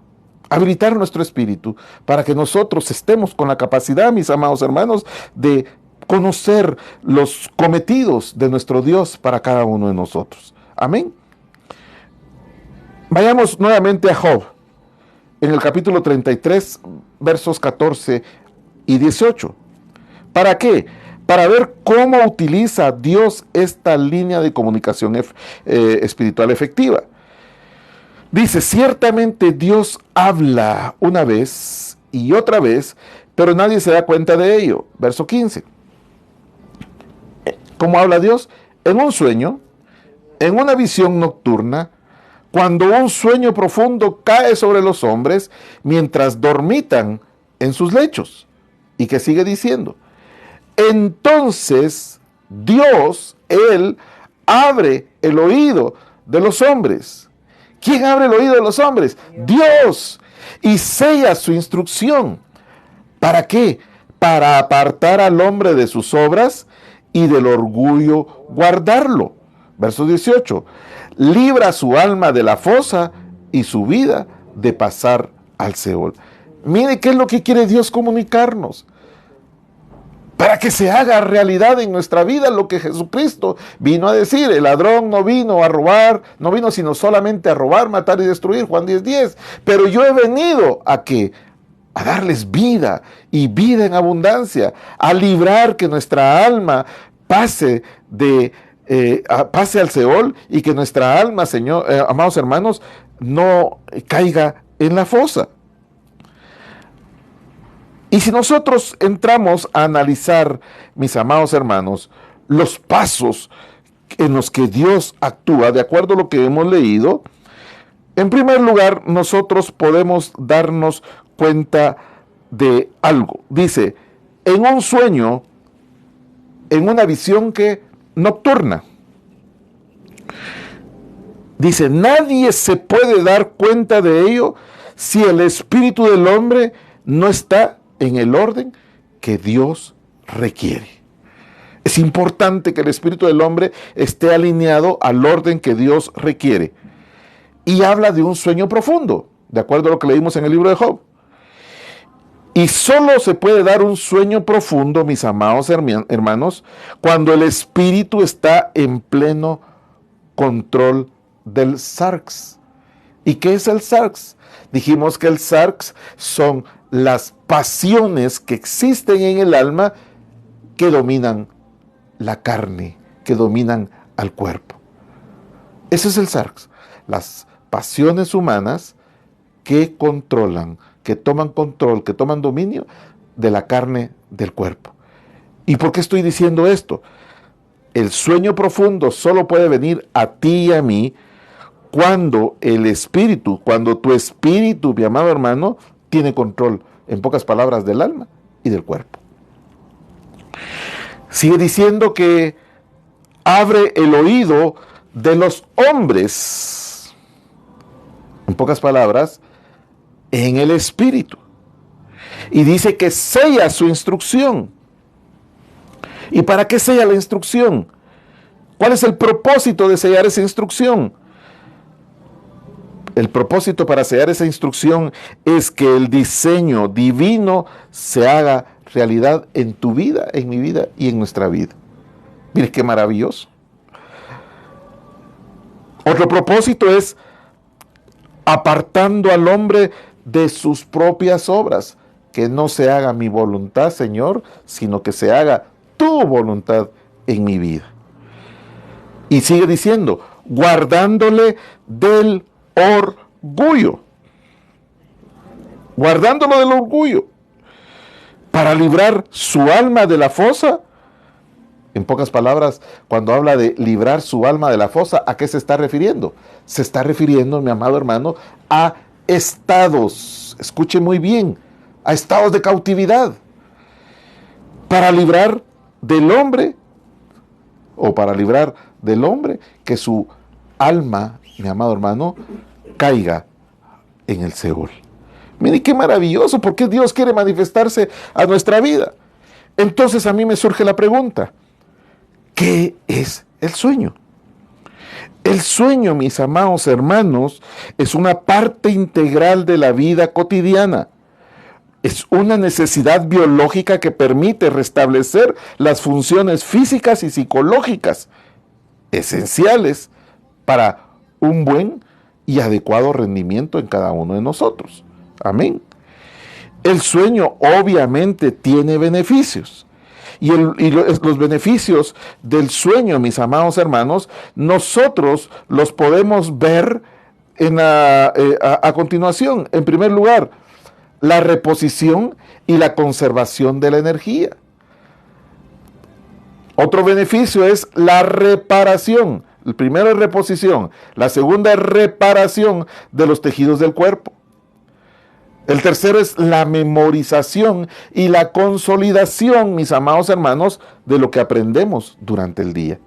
Speaker 1: habilitar nuestro espíritu para que nosotros estemos con la capacidad, mis amados hermanos, de conocer los cometidos de nuestro Dios para cada uno de nosotros. Amén. Vayamos nuevamente a Job, en el capítulo 33, versos 14 y 18. ¿Para qué? Para ver cómo utiliza Dios esta línea de comunicación espiritual efectiva. Dice, ciertamente Dios habla una vez y otra vez, pero nadie se da cuenta de ello. Verso 15. ¿Cómo habla Dios? En un sueño, en una visión nocturna, cuando un sueño profundo cae sobre los hombres, mientras dormitan en sus lechos. ¿Y qué sigue diciendo? Entonces Dios, Él, abre el oído de los hombres, ¿Quién abre el oído de los hombres? Dios. Y sella su instrucción. ¿Para qué? Para apartar al hombre de sus obras y del orgullo guardarlo. Verso 18. Libra su alma de la fosa y su vida de pasar al Seol. Mire qué es lo que quiere Dios comunicarnos. Para que se haga realidad en nuestra vida lo que Jesucristo vino a decir. El ladrón no vino a robar, no vino sino solamente a robar, matar y destruir. Juan 10:10. Pero yo he venido a que a darles vida y vida en abundancia, a librar que nuestra alma pase al Seol y que nuestra alma, Señor, amados hermanos, no caiga en la fosa. Y si nosotros entramos a analizar, mis amados hermanos, los pasos en los que Dios actúa, de acuerdo a lo que hemos leído, en primer lugar, nosotros podemos darnos cuenta de algo. Dice, en un sueño, en una visión que nocturna. Dice, nadie se puede dar cuenta de ello si el espíritu del hombre no está en el orden que Dios requiere. Es importante que el espíritu del hombre esté alineado al orden que Dios requiere. Y habla de un sueño profundo, de acuerdo a lo que leímos en el libro de Job. Y solo se puede dar un sueño profundo, mis amados hermanos, cuando el espíritu está en pleno control del sarx. ¿Y qué es el sarx? Dijimos que el sarx son las pasiones que existen en el alma que dominan la carne, que dominan al cuerpo. Ese es el sarx. Las pasiones humanas que controlan, que toman control, que toman dominio de la carne del cuerpo. ¿Y por qué estoy diciendo esto? El sueño profundo solo puede venir a ti y a mí cuando el espíritu, cuando tu espíritu, mi amado hermano, tiene control, en pocas palabras, del alma y del cuerpo. Sigue diciendo que abre el oído de los hombres, en pocas palabras, en el espíritu. Y dice que sella su instrucción. ¿Y para qué sella la instrucción? ¿Cuál es el propósito de sellar esa instrucción? El propósito para sellar esa instrucción es que el diseño divino se haga realidad en tu vida, en mi vida y en nuestra vida. Mire qué maravilloso. Otro propósito es apartando al hombre de sus propias obras. Que no se haga mi voluntad, Señor, sino que se haga tu voluntad en mi vida. Y sigue diciendo, guardándole del orgullo. Guardándolo del orgullo. Para librar su alma de la fosa. En pocas palabras, cuando habla de librar su alma de la fosa, ¿a qué se está refiriendo? Se está refiriendo, mi amado hermano, a estados. Escuche muy bien. A estados de cautividad. Para librar del hombre, o para librar del hombre, que su alma, mi amado hermano, caiga en el Seol. Mire qué maravilloso, porque Dios quiere manifestarse a nuestra vida. Entonces a mí me surge la pregunta, ¿qué es el sueño? El sueño, mis amados hermanos, es una parte integral de la vida cotidiana. Es una necesidad biológica que permite restablecer las funciones físicas y psicológicas esenciales para un buen y adecuado rendimiento en cada uno de nosotros. Amén. El sueño obviamente tiene beneficios. Y los beneficios del sueño, mis amados hermanos, nosotros los podemos ver a continuación. En primer lugar, la reposición y la conservación de la energía. Otro beneficio es la reparación. El primero es reposición. La segunda es reparación de los tejidos del cuerpo. El tercero es la memorización y la consolidación, mis amados hermanos, de lo que aprendemos durante el día.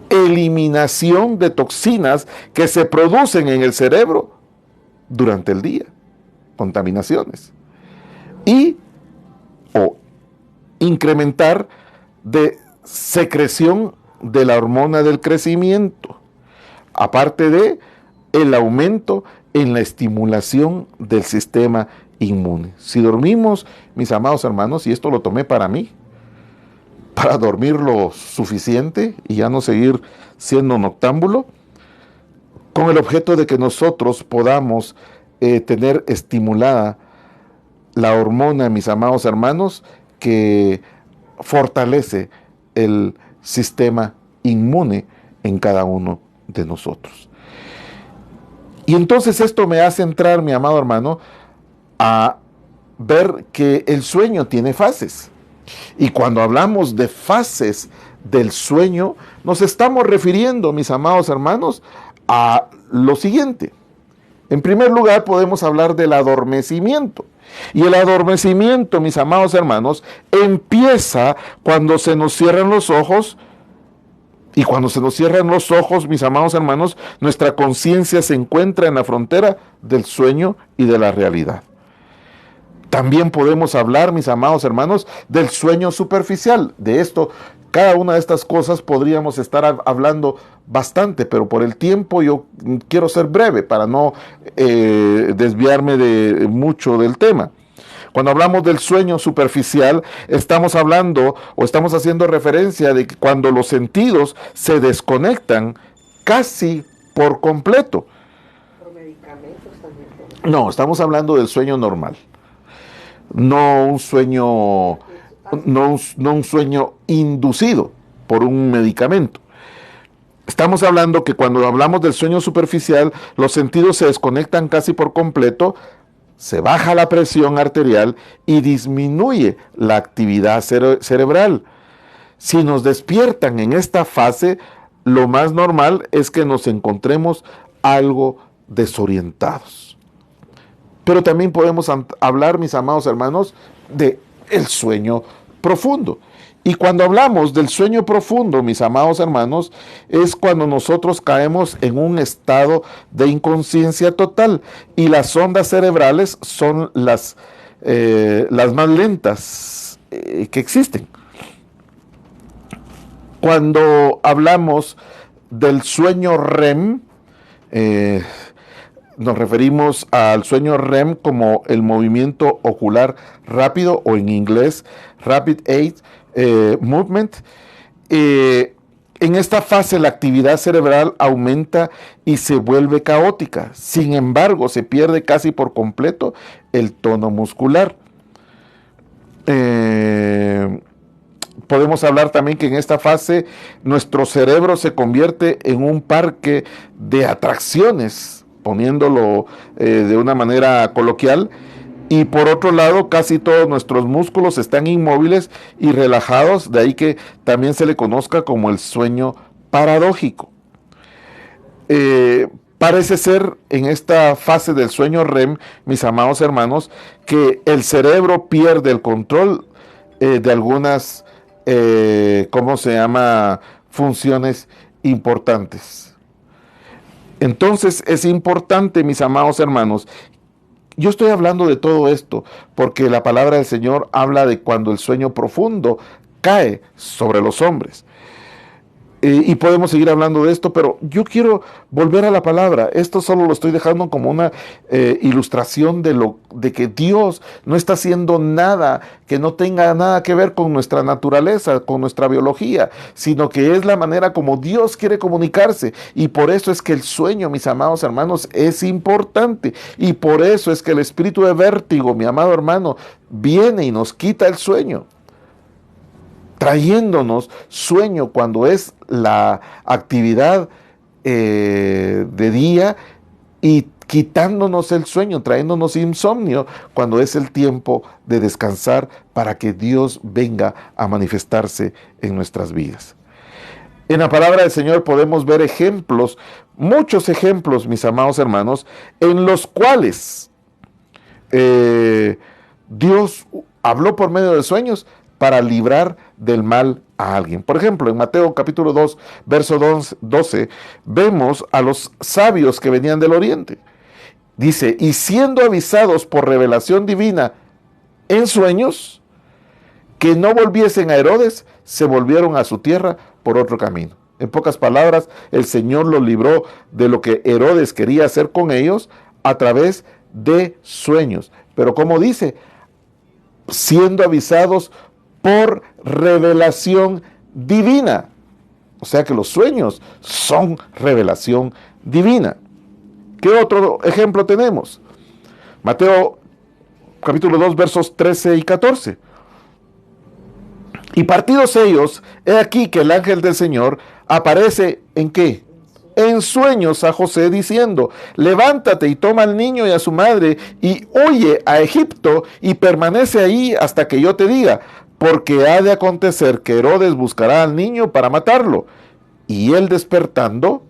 Speaker 1: eliminación de toxinas que se producen en el cerebro durante el día, contaminaciones, y o incrementar de secreción de la hormona del crecimiento, aparte de el aumento en la estimulación del sistema inmune. Si dormimos, mis amados hermanos, y esto lo tomé para mí, para dormir lo suficiente y ya no seguir siendo noctámbulo, con el objeto de que nosotros podamos tener estimulada la hormona, mis amados hermanos, que fortalece el sistema inmune en cada uno de nosotros. Y entonces esto me hace entrar, mi amado hermano, a ver que el sueño tiene fases. Y cuando hablamos de fases del sueño, nos estamos refiriendo, mis amados hermanos, a lo siguiente. En primer lugar, podemos hablar del adormecimiento. Y el adormecimiento, mis amados hermanos, empieza cuando se nos cierran los ojos. Y cuando se nos cierran los ojos, mis amados hermanos, nuestra conciencia se encuentra en la frontera del sueño y de la realidad. También podemos hablar, mis amados hermanos, del sueño superficial. De esto, cada una de estas cosas podríamos estar hablando bastante, pero por el tiempo yo quiero ser breve para no desviarme de mucho del tema. Cuando hablamos del sueño superficial, estamos hablando o estamos haciendo referencia de que cuando los sentidos se desconectan casi por completo.
Speaker 2: ¿Por medicamentos también?
Speaker 1: No, estamos hablando del sueño normal. No un sueño inducido por un medicamento. Estamos hablando que cuando hablamos del sueño superficial, los sentidos se desconectan casi por completo, se baja la presión arterial y disminuye la actividad cerebral. Si nos despiertan en esta fase, lo más normal es que nos encontremos algo desorientados. Pero también podemos hablar, mis amados hermanos, de el sueño profundo. Y cuando hablamos del sueño profundo, mis amados hermanos, es cuando nosotros caemos en un estado de inconsciencia total y las ondas cerebrales son las más lentas que existen. Cuando hablamos del sueño REM, nos referimos al sueño REM como el movimiento ocular rápido, o en inglés Rapid Eye Movement. En esta fase la actividad cerebral aumenta y se vuelve caótica. Sin embargo, se pierde casi por completo el tono muscular. Podemos hablar también que en esta fase nuestro cerebro se convierte en un parque de atracciones, poniéndolo de una manera coloquial, y por otro lado casi todos nuestros músculos están inmóviles y relajados, de ahí que también se le conozca como el sueño paradójico. Parece ser en esta fase del sueño REM, mis amados hermanos, que el cerebro pierde el control de algunas, funciones importantes. Entonces es importante, mis amados hermanos, yo estoy hablando de todo esto porque la palabra del Señor habla de cuando el sueño profundo cae sobre los hombres. Y podemos seguir hablando de esto, pero yo quiero volver a la palabra. Esto solo lo estoy dejando como una ilustración de que Dios no está haciendo nada que no tenga nada que ver con nuestra naturaleza, con nuestra biología, sino que es la manera como Dios quiere comunicarse. Y por eso es que el sueño, mis amados hermanos, es importante. Y por eso es que el espíritu de vértigo, mi amado hermano, viene y nos quita el sueño, trayéndonos sueño cuando es la actividad de día, y quitándonos el sueño, trayéndonos insomnio cuando es el tiempo de descansar para que Dios venga a manifestarse en nuestras vidas. En la palabra del Señor podemos ver ejemplos, muchos ejemplos, mis amados hermanos, en los cuales Dios habló por medio de sueños para librar del mal a alguien. Por ejemplo, en Mateo capítulo 2, verso 12, vemos a los sabios que venían del oriente. Dice, y siendo avisados por revelación divina en sueños, que no volviesen a Herodes, se volvieron a su tierra por otro camino. En pocas palabras, el Señor los libró de lo que Herodes quería hacer con ellos a través de sueños. Pero como dice, siendo avisados por revelación divina. O sea que los sueños son revelación divina. ¿Qué otro ejemplo tenemos? Mateo capítulo 2, versos 13 y 14. Y partidos ellos, he aquí que el ángel del Señor aparece ¿en qué? En sueños a José diciendo, levántate y toma al niño y a su madre y huye a Egipto y permanece ahí hasta que yo te diga, porque ha de acontecer que Herodes buscará al niño para matarlo. Y él despertando,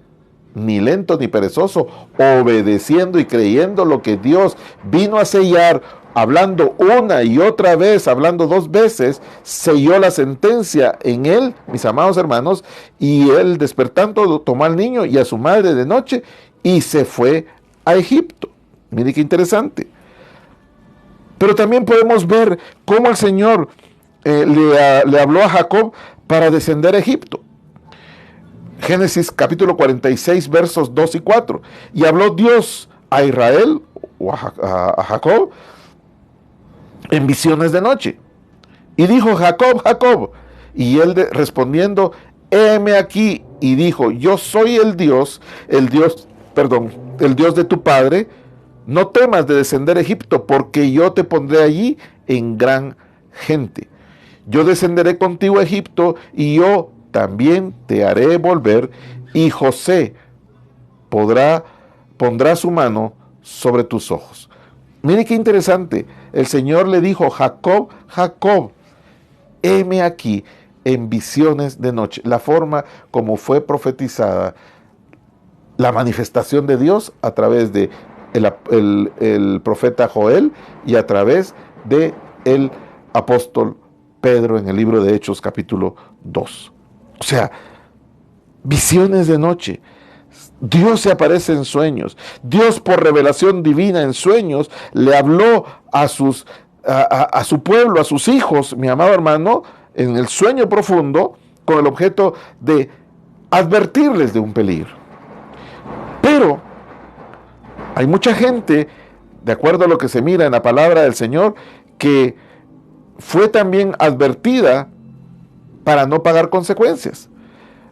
Speaker 1: ni lento ni perezoso, obedeciendo y creyendo lo que Dios vino a sellar, hablando una y otra vez, hablando 2 veces, selló la sentencia en él, mis amados hermanos, y él despertando tomó al niño y a su madre de noche y se fue a Egipto. Mire qué interesante. Pero también podemos ver cómo el Señor le habló a Jacob para descender a Egipto. Génesis capítulo 46 versos 2 y 4. Y habló Dios a Israel o a Jacob en visiones de noche. Y dijo, Jacob, Jacob. Y él respondiendo, heme aquí. Y dijo, yo soy el Dios de tu padre. No temas de descender a Egipto, porque yo te pondré allí en gran gente. Yo descenderé contigo a Egipto, y yo también te haré volver, y José pondrá su mano sobre tus ojos. Mire qué interesante. El Señor le dijo, Jacob, Jacob, heme aquí en visiones de noche. La forma como fue profetizada la manifestación de Dios a través de el profeta Joel y a través de el apóstol Pedro en el libro de Hechos capítulo 2. O sea, visiones de noche. Dios se aparece en sueños. Dios por revelación divina en sueños le habló a su pueblo, a sus hijos, mi amado hermano, en el sueño profundo, con el objeto de advertirles de un peligro. Pero hay mucha gente, de acuerdo a lo que se mira en la palabra del Señor, que fue también advertida para no pagar consecuencias.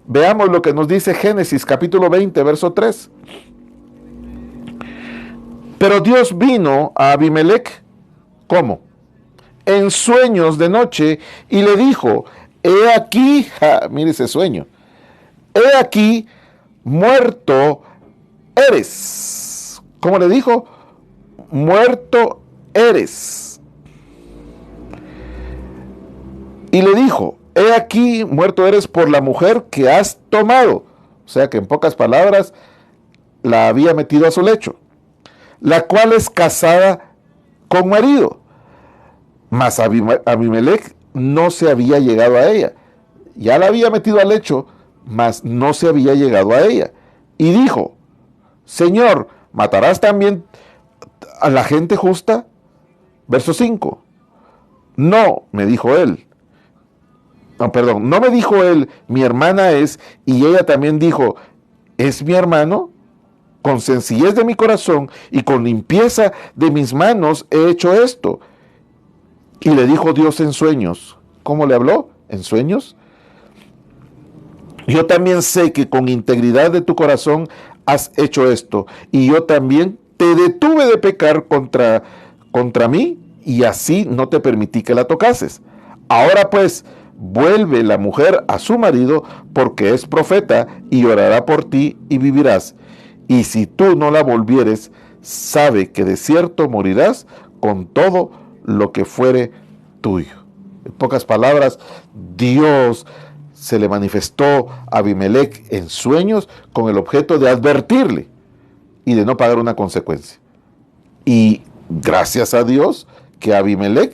Speaker 1: Veamos lo que nos dice Génesis capítulo 20, verso 3. Pero Dios vino a Abimelech, ¿cómo? En sueños de noche, y le dijo, he aquí, mire ese sueño, he aquí, muerto eres. ¿Cómo le dijo? Muerto eres. Y le dijo, he aquí, muerto eres por la mujer que has tomado. O sea que en pocas palabras, la había metido a su lecho, la cual es casada con marido. Mas Abimelech no se había llegado a ella. Ya la había metido al lecho, mas no se había llegado a ella. Y dijo, Señor, ¿matarás también a la gente justa? Verso 5. No, me dijo él. No me dijo él, mi hermana es, y ella también dijo, ¿es mi hermano? Con sencillez de mi corazón y con limpieza de mis manos he hecho esto. Y le dijo Dios en sueños. ¿Cómo le habló? En sueños. Yo también sé que con integridad de tu corazón has hecho esto, y yo también te detuve de pecar contra mí, y así no te permití que la tocases. Ahora pues, vuelve la mujer a su marido, porque es profeta, y orará por ti, y vivirás. Y si tú no la volvieres, sabe que de cierto morirás con todo lo que fuere tuyo. En pocas palabras, Dios se le manifestó a Abimelech en sueños con el objeto de advertirle y de no pagar una consecuencia. Y gracias a Dios que Abimelech,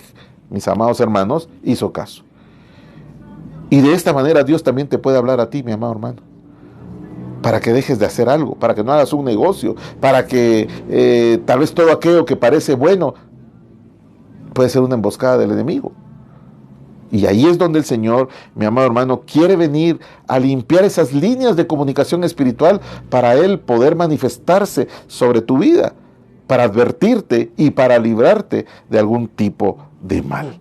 Speaker 1: mis amados hermanos, hizo caso. Y de esta manera Dios también te puede hablar a ti, mi amado hermano, para que dejes de hacer algo, para que no hagas un negocio, para que tal vez todo aquello que parece bueno puede ser una emboscada del enemigo. Y ahí es donde el Señor, mi amado hermano, quiere venir a limpiar esas líneas de comunicación espiritual para Él poder manifestarse sobre tu vida, para advertirte y para librarte de algún tipo de mal.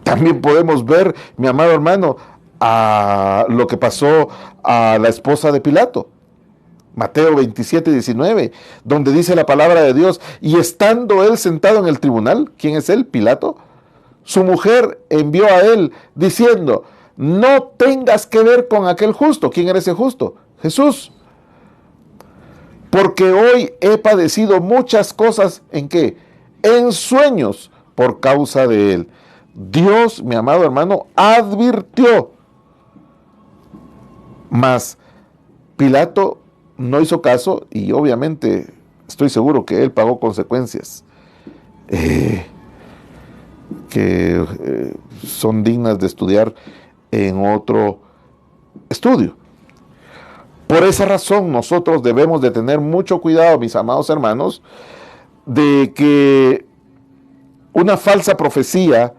Speaker 1: También podemos ver, mi amado hermano, a lo que pasó a la esposa de Pilato. Mateo 27, 19, donde dice la palabra de Dios, y estando él sentado en el tribunal, ¿quién es él? Pilato. Su mujer envió a él diciendo, no tengas que ver con aquel justo. ¿Quién era ese justo? Jesús. Porque hoy he padecido muchas cosas, ¿en qué? En sueños por causa de él. Dios, mi amado hermano, advirtió. Mas Pilato no hizo caso y obviamente estoy seguro que él pagó consecuencias que son dignas de estudiar en otro estudio. Por esa razón nosotros debemos de tener mucho cuidado, mis amados hermanos, de que una falsa profecía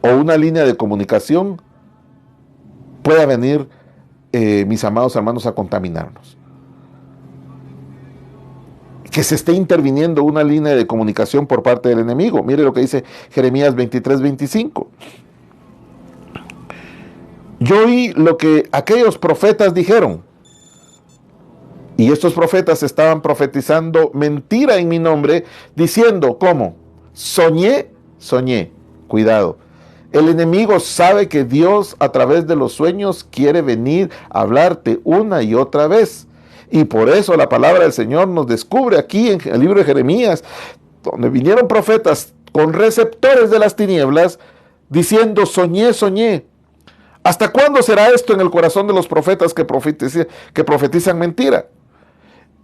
Speaker 1: o una línea de comunicación pueda venir, mis amados hermanos, a contaminarnos. Que se esté interviniendo una línea de comunicación por parte del enemigo. Mire lo que dice Jeremías 23, 25. Yo oí lo que aquellos profetas dijeron. Y estos profetas estaban profetizando mentira en mi nombre, diciendo, ¿cómo? Soñé. Cuidado. El enemigo sabe que Dios a través de los sueños quiere venir a hablarte una y otra vez. Y por eso la palabra del Señor nos descubre aquí en el libro de Jeremías, donde vinieron profetas con receptores de las tinieblas, diciendo, soñé. ¿Hasta cuándo será esto en el corazón de los profetas que profetizan mentira?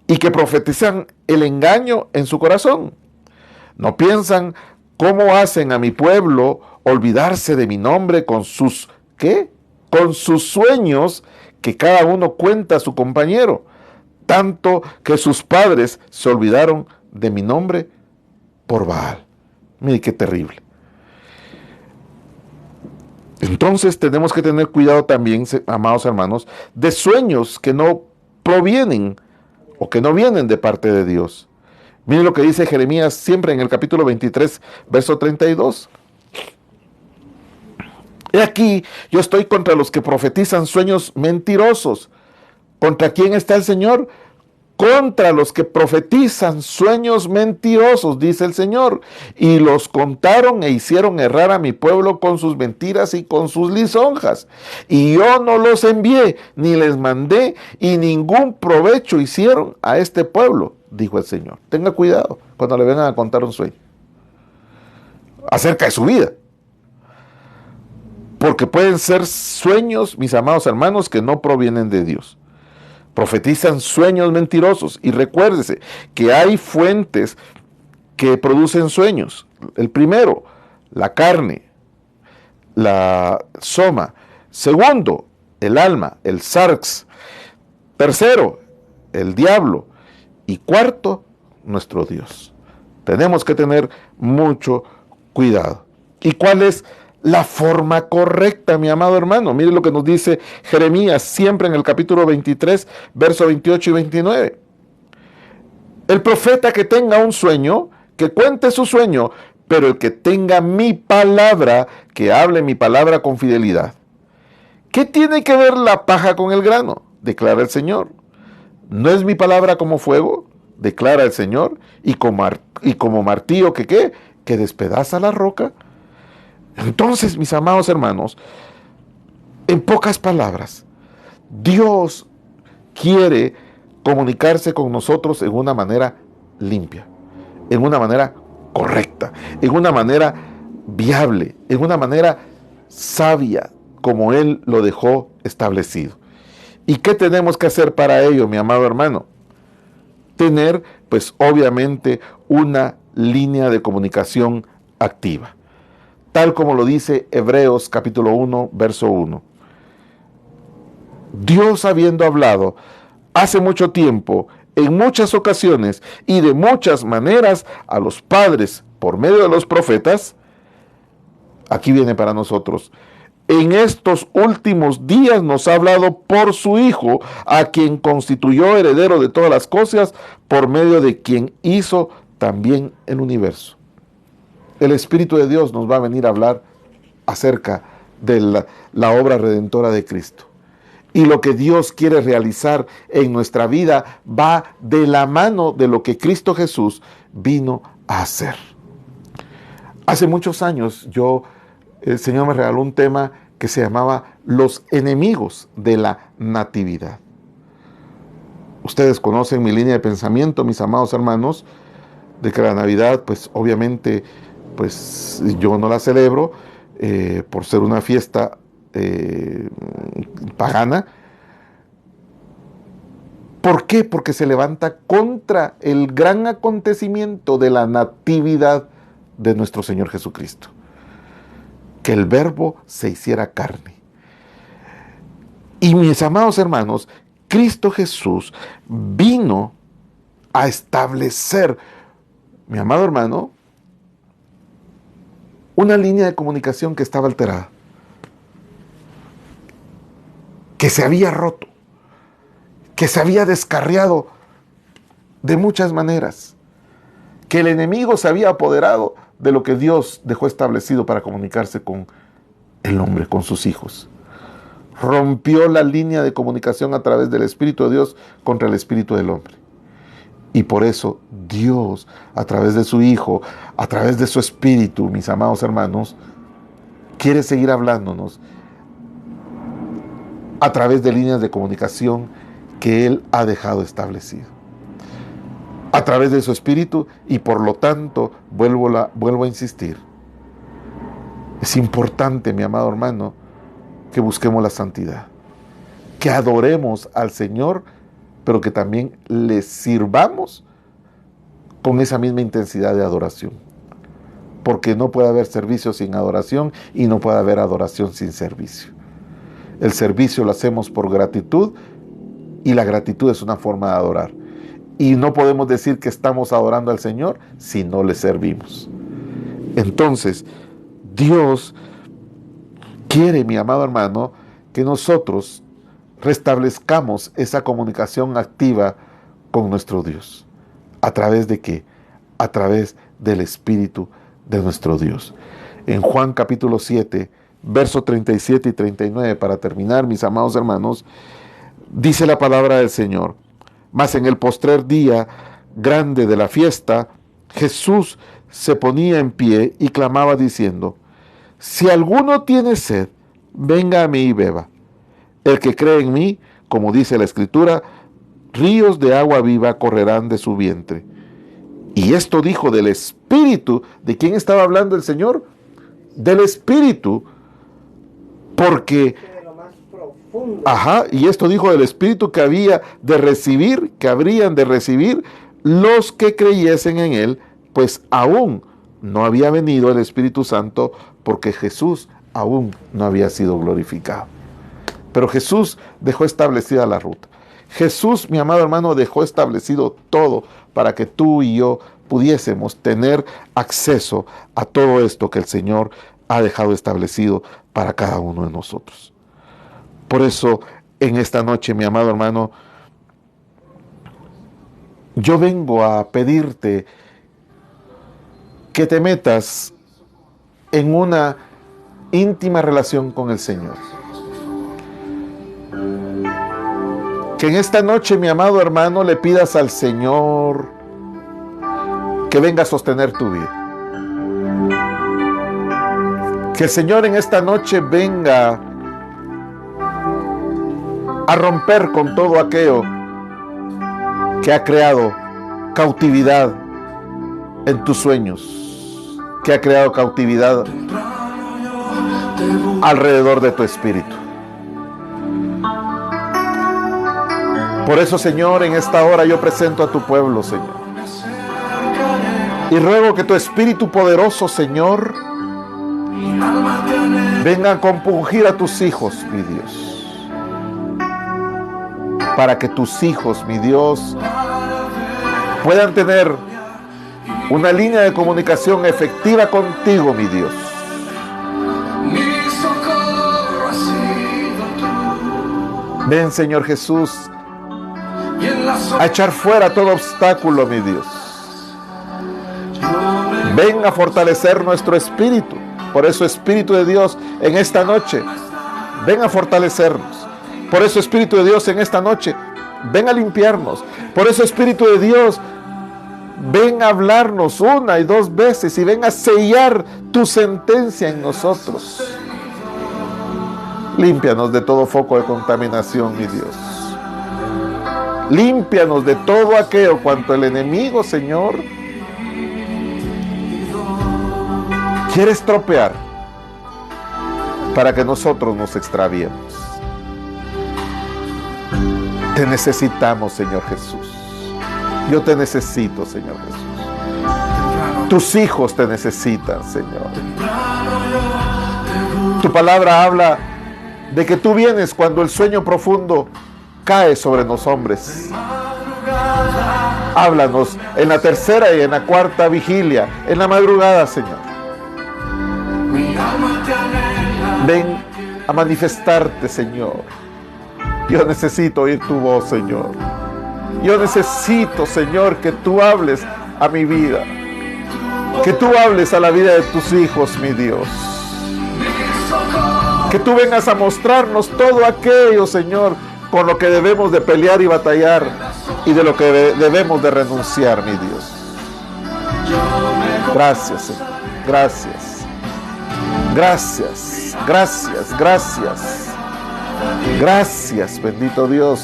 Speaker 1: Y que profetizan el engaño en su corazón. ¿No piensan cómo hacen a mi pueblo olvidarse de mi nombre con sus, ¿qué? Con sus sueños que cada uno cuenta a su compañero? Tanto que sus padres se olvidaron de mi nombre por Baal. Mire qué terrible. Entonces tenemos que tener cuidado también, amados hermanos, de sueños que no provienen o que no vienen de parte de Dios. Mire lo que dice Jeremías siempre en el capítulo 23, verso 32. He aquí, yo estoy contra los que profetizan sueños mentirosos. ¿Contra quién está el Señor? Contra los que profetizan sueños mentirosos, dice el Señor. Y los contaron e hicieron errar a mi pueblo con sus mentiras y con sus lisonjas. Y yo no los envié, ni les mandé, y ningún provecho hicieron a este pueblo, dijo el Señor. Tenga cuidado cuando le vengan a contar un sueño acerca de su vida. Porque pueden ser sueños, mis amados hermanos, que no provienen de Dios. Profetizan sueños mentirosos. Y recuérdese que hay fuentes que producen sueños. El primero, la carne, la soma. Segundo, el alma, el sarx. Tercero, el diablo. Y cuarto, nuestro Dios. Tenemos que tener mucho cuidado. ¿Y cuál es la forma correcta, mi amado hermano? Mire lo que nos dice Jeremías siempre en el capítulo 23, versos 28 y 29. El profeta que tenga un sueño, que cuente su sueño, pero el que tenga mi palabra, que hable mi palabra con fidelidad. ¿Qué tiene que ver la paja con el grano? Declara el Señor. ¿No es mi palabra como fuego? Declara el Señor. Y como martillo que ¿qué? Que despedaza la roca. Entonces, mis amados hermanos, en pocas palabras, Dios quiere comunicarse con nosotros en una manera limpia, en una manera correcta, en una manera viable, en una manera sabia, como Él lo dejó establecido. ¿Y qué tenemos que hacer para ello, mi amado hermano? Tener, pues obviamente, una línea de comunicación activa. tal como lo dice Hebreos capítulo 1, verso 1. Dios, habiendo hablado hace mucho tiempo, en muchas ocasiones y de muchas maneras a los padres por medio de los profetas, aquí viene para nosotros, en estos últimos días nos ha hablado por su Hijo, a quien constituyó heredero de todas las cosas, por medio de quien hizo también el universo. El Espíritu de Dios nos va a venir a hablar acerca de la obra redentora de Cristo. Y lo que Dios quiere realizar en nuestra vida va de la mano de lo que Cristo Jesús vino a hacer. Hace muchos años el Señor me regaló un tema que se llamaba Los enemigos de la natividad. Ustedes conocen mi línea de pensamiento, mis amados hermanos, de que la Navidad, pues obviamente, pues yo no la celebro por ser una fiesta pagana. ¿Por qué? Porque se levanta contra el gran acontecimiento de la natividad de nuestro Señor Jesucristo. Que el Verbo se hiciera carne. Y mis amados hermanos, Cristo Jesús vino a establecer, mi amado hermano, una línea de comunicación que estaba alterada, que se había roto, que se había descarriado de muchas maneras, que el enemigo se había apoderado de lo que Dios dejó establecido para comunicarse con el hombre, con sus hijos. Rompió la línea de comunicación a través del Espíritu de Dios contra el Espíritu del hombre. Y por eso Dios, a través de su Hijo, a través de su Espíritu, mis amados hermanos, quiere seguir hablándonos a través de líneas de comunicación que Él ha dejado establecido. A través de su Espíritu, y por lo tanto, vuelvo a insistir, es importante, mi amado hermano, que busquemos la santidad, que adoremos al Señor, pero que también le sirvamos con esa misma intensidad de adoración. Porque no puede haber servicio sin adoración y no puede haber adoración sin servicio. El servicio lo hacemos por gratitud y la gratitud es una forma de adorar. Y no podemos decir que estamos adorando al Señor si no le servimos. Entonces, Dios quiere, mi amado hermano, que nosotros restablezcamos esa comunicación activa con nuestro Dios. ¿A través de qué? A través del Espíritu de nuestro Dios. En Juan capítulo 7, versos 37 y 39, para terminar, mis amados hermanos, dice la palabra del Señor: mas en el postrer día grande de la fiesta, Jesús se ponía en pie y clamaba diciendo: si alguno tiene sed, venga a mí y beba. El que cree en mí, como dice la Escritura, ríos de agua viva correrán de su vientre. Y esto dijo del Espíritu. ¿De quién estaba hablando el Señor? Del Espíritu. Porque, y esto dijo del Espíritu que habrían de recibir los que creyesen en Él, pues aún no había venido el Espíritu Santo, porque Jesús aún no había sido glorificado. Pero Jesús dejó establecida la ruta. Jesús, mi amado hermano, dejó establecido todo para que tú y yo pudiésemos tener acceso a todo esto que el Señor ha dejado establecido para cada uno de nosotros. Por eso, en esta noche, mi amado hermano, yo vengo a pedirte que te metas en una íntima relación con el Señor. Que en esta noche, mi amado hermano, le pidas al Señor que venga a sostener tu vida. Que el Señor en esta noche venga a romper con todo aquello que ha creado cautividad en tus sueños, que ha creado cautividad alrededor de tu espíritu. Por eso, Señor, en esta hora yo presento a tu pueblo, Señor. Y ruego que tu Espíritu poderoso, Señor, Venga a compungir a tus hijos, mi Dios, para que tus hijos, mi Dios, puedan tener una línea de comunicación efectiva contigo, mi Dios. Ven, Señor Jesús, a echar fuera todo obstáculo, mi Dios. Ven a fortalecer nuestro espíritu. Por eso, Espíritu de Dios, en esta noche, ven a fortalecernos. Por eso, Espíritu de Dios, en esta noche, ven a limpiarnos. Por eso, Espíritu de Dios, ven a hablarnos una y dos veces y ven a sellar tu sentencia en nosotros. Límpianos de todo foco de contaminación, mi Dios. Límpianos de todo aquello cuanto el enemigo, Señor, quiere estropear para que nosotros nos extraviemos. Te necesitamos, Señor Jesús. Yo te necesito, Señor Jesús. Tus hijos te necesitan, Señor. Tu palabra habla de que tú vienes cuando el sueño profundo cae sobre los hombres. Háblanos en la tercera y en la cuarta vigilia, en la madrugada, Señor. Ven a manifestarte, Señor. Yo necesito oír tu voz, Señor. Yo necesito, Señor, que tú hables a mi vida. Que tú hables a la vida de tus hijos, mi Dios. Que tú vengas a mostrarnos todo aquello, Señor, con lo que debemos de pelear y batallar y de lo que debemos de renunciar, mi Dios. Gracias, Señor. Gracias. Gracias. Gracias. Gracias. Gracias, bendito Dios.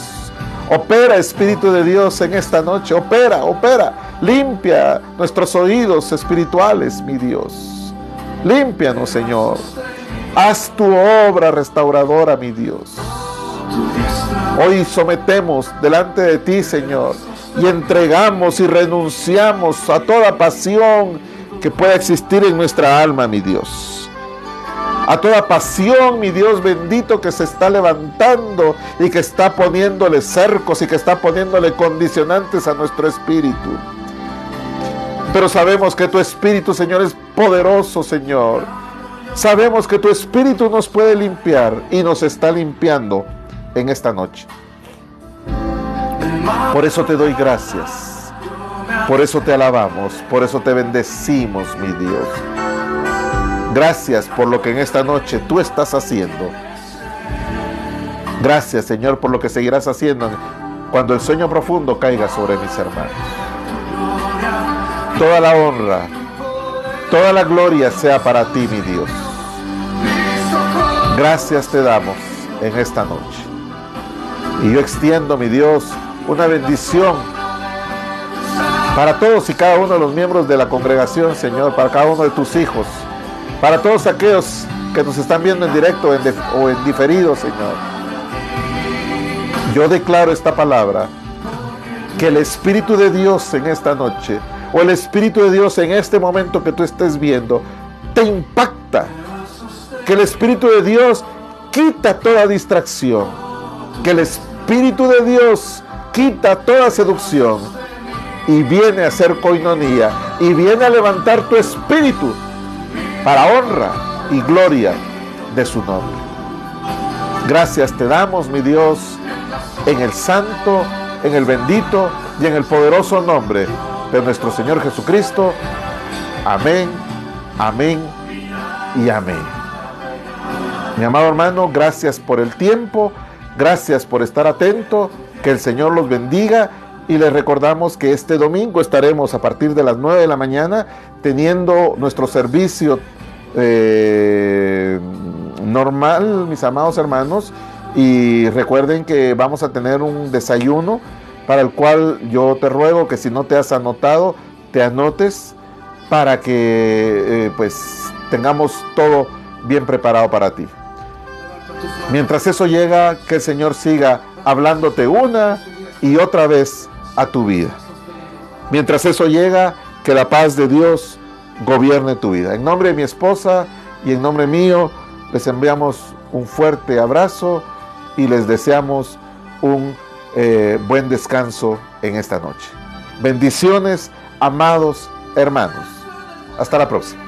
Speaker 1: Opera, Espíritu de Dios, en esta noche. Opera, opera. Limpia nuestros oídos espirituales, mi Dios. Límpianos, Señor. Haz tu obra restauradora, mi Dios. Hoy sometemos delante de ti, Señor, y entregamos y renunciamos a toda pasión que pueda existir en nuestra alma, mi Dios. A toda pasión, mi Dios bendito, que se está levantando y que está poniéndole cercos y que está poniéndole condicionantes a nuestro espíritu. Pero sabemos que tu Espíritu, Señor, es poderoso, Señor. Sabemos que tu Espíritu nos puede limpiar y nos está limpiando en esta noche. Por eso te doy gracias. Por eso te alabamos. Por eso te bendecimos, mi Dios. Gracias por lo que en esta noche tú estás haciendo. Gracias, Señor, por lo que seguirás haciendo cuando el sueño profundo caiga sobre mis hermanos. Toda la honra, toda la gloria sea para ti, mi Dios. Gracias te damos en esta noche. Y yo extiendo, mi Dios, una bendición para todos y cada uno de los miembros de la congregación, Señor, para cada uno de tus hijos, para todos aquellos que nos están viendo en directo o en diferido, Señor. Yo declaro esta palabra, que el Espíritu de Dios en esta noche, o el Espíritu de Dios en este momento que tú estés viendo, te impacta. Que el Espíritu de Dios quita toda distracción. Que el Espíritu de Dios quita toda seducción y viene a hacer coinonía y viene a levantar tu espíritu para honra y gloria de su nombre. Gracias te damos, mi Dios, en el santo, en el bendito y en el poderoso nombre de nuestro Señor Jesucristo. Amén, amén y amén. Mi amado hermano, gracias por el tiempo, gracias por estar atento, que el Señor los bendiga, y les recordamos que este domingo estaremos a partir de las 9 de la mañana teniendo nuestro servicio normal, mis amados hermanos, y recuerden que vamos a tener un desayuno para el cual yo te ruego que si no te has anotado, te anotes para que pues tengamos todo bien preparado para ti. Mientras eso llega, que el Señor siga hablándote una y otra vez a tu vida. Mientras eso llega, que la paz de Dios gobierne tu vida. En nombre de mi esposa Y en nombre mío les enviamos un fuerte abrazo y les deseamos un buen descanso en esta noche. Bendiciones, amados hermanos. Hasta la próxima.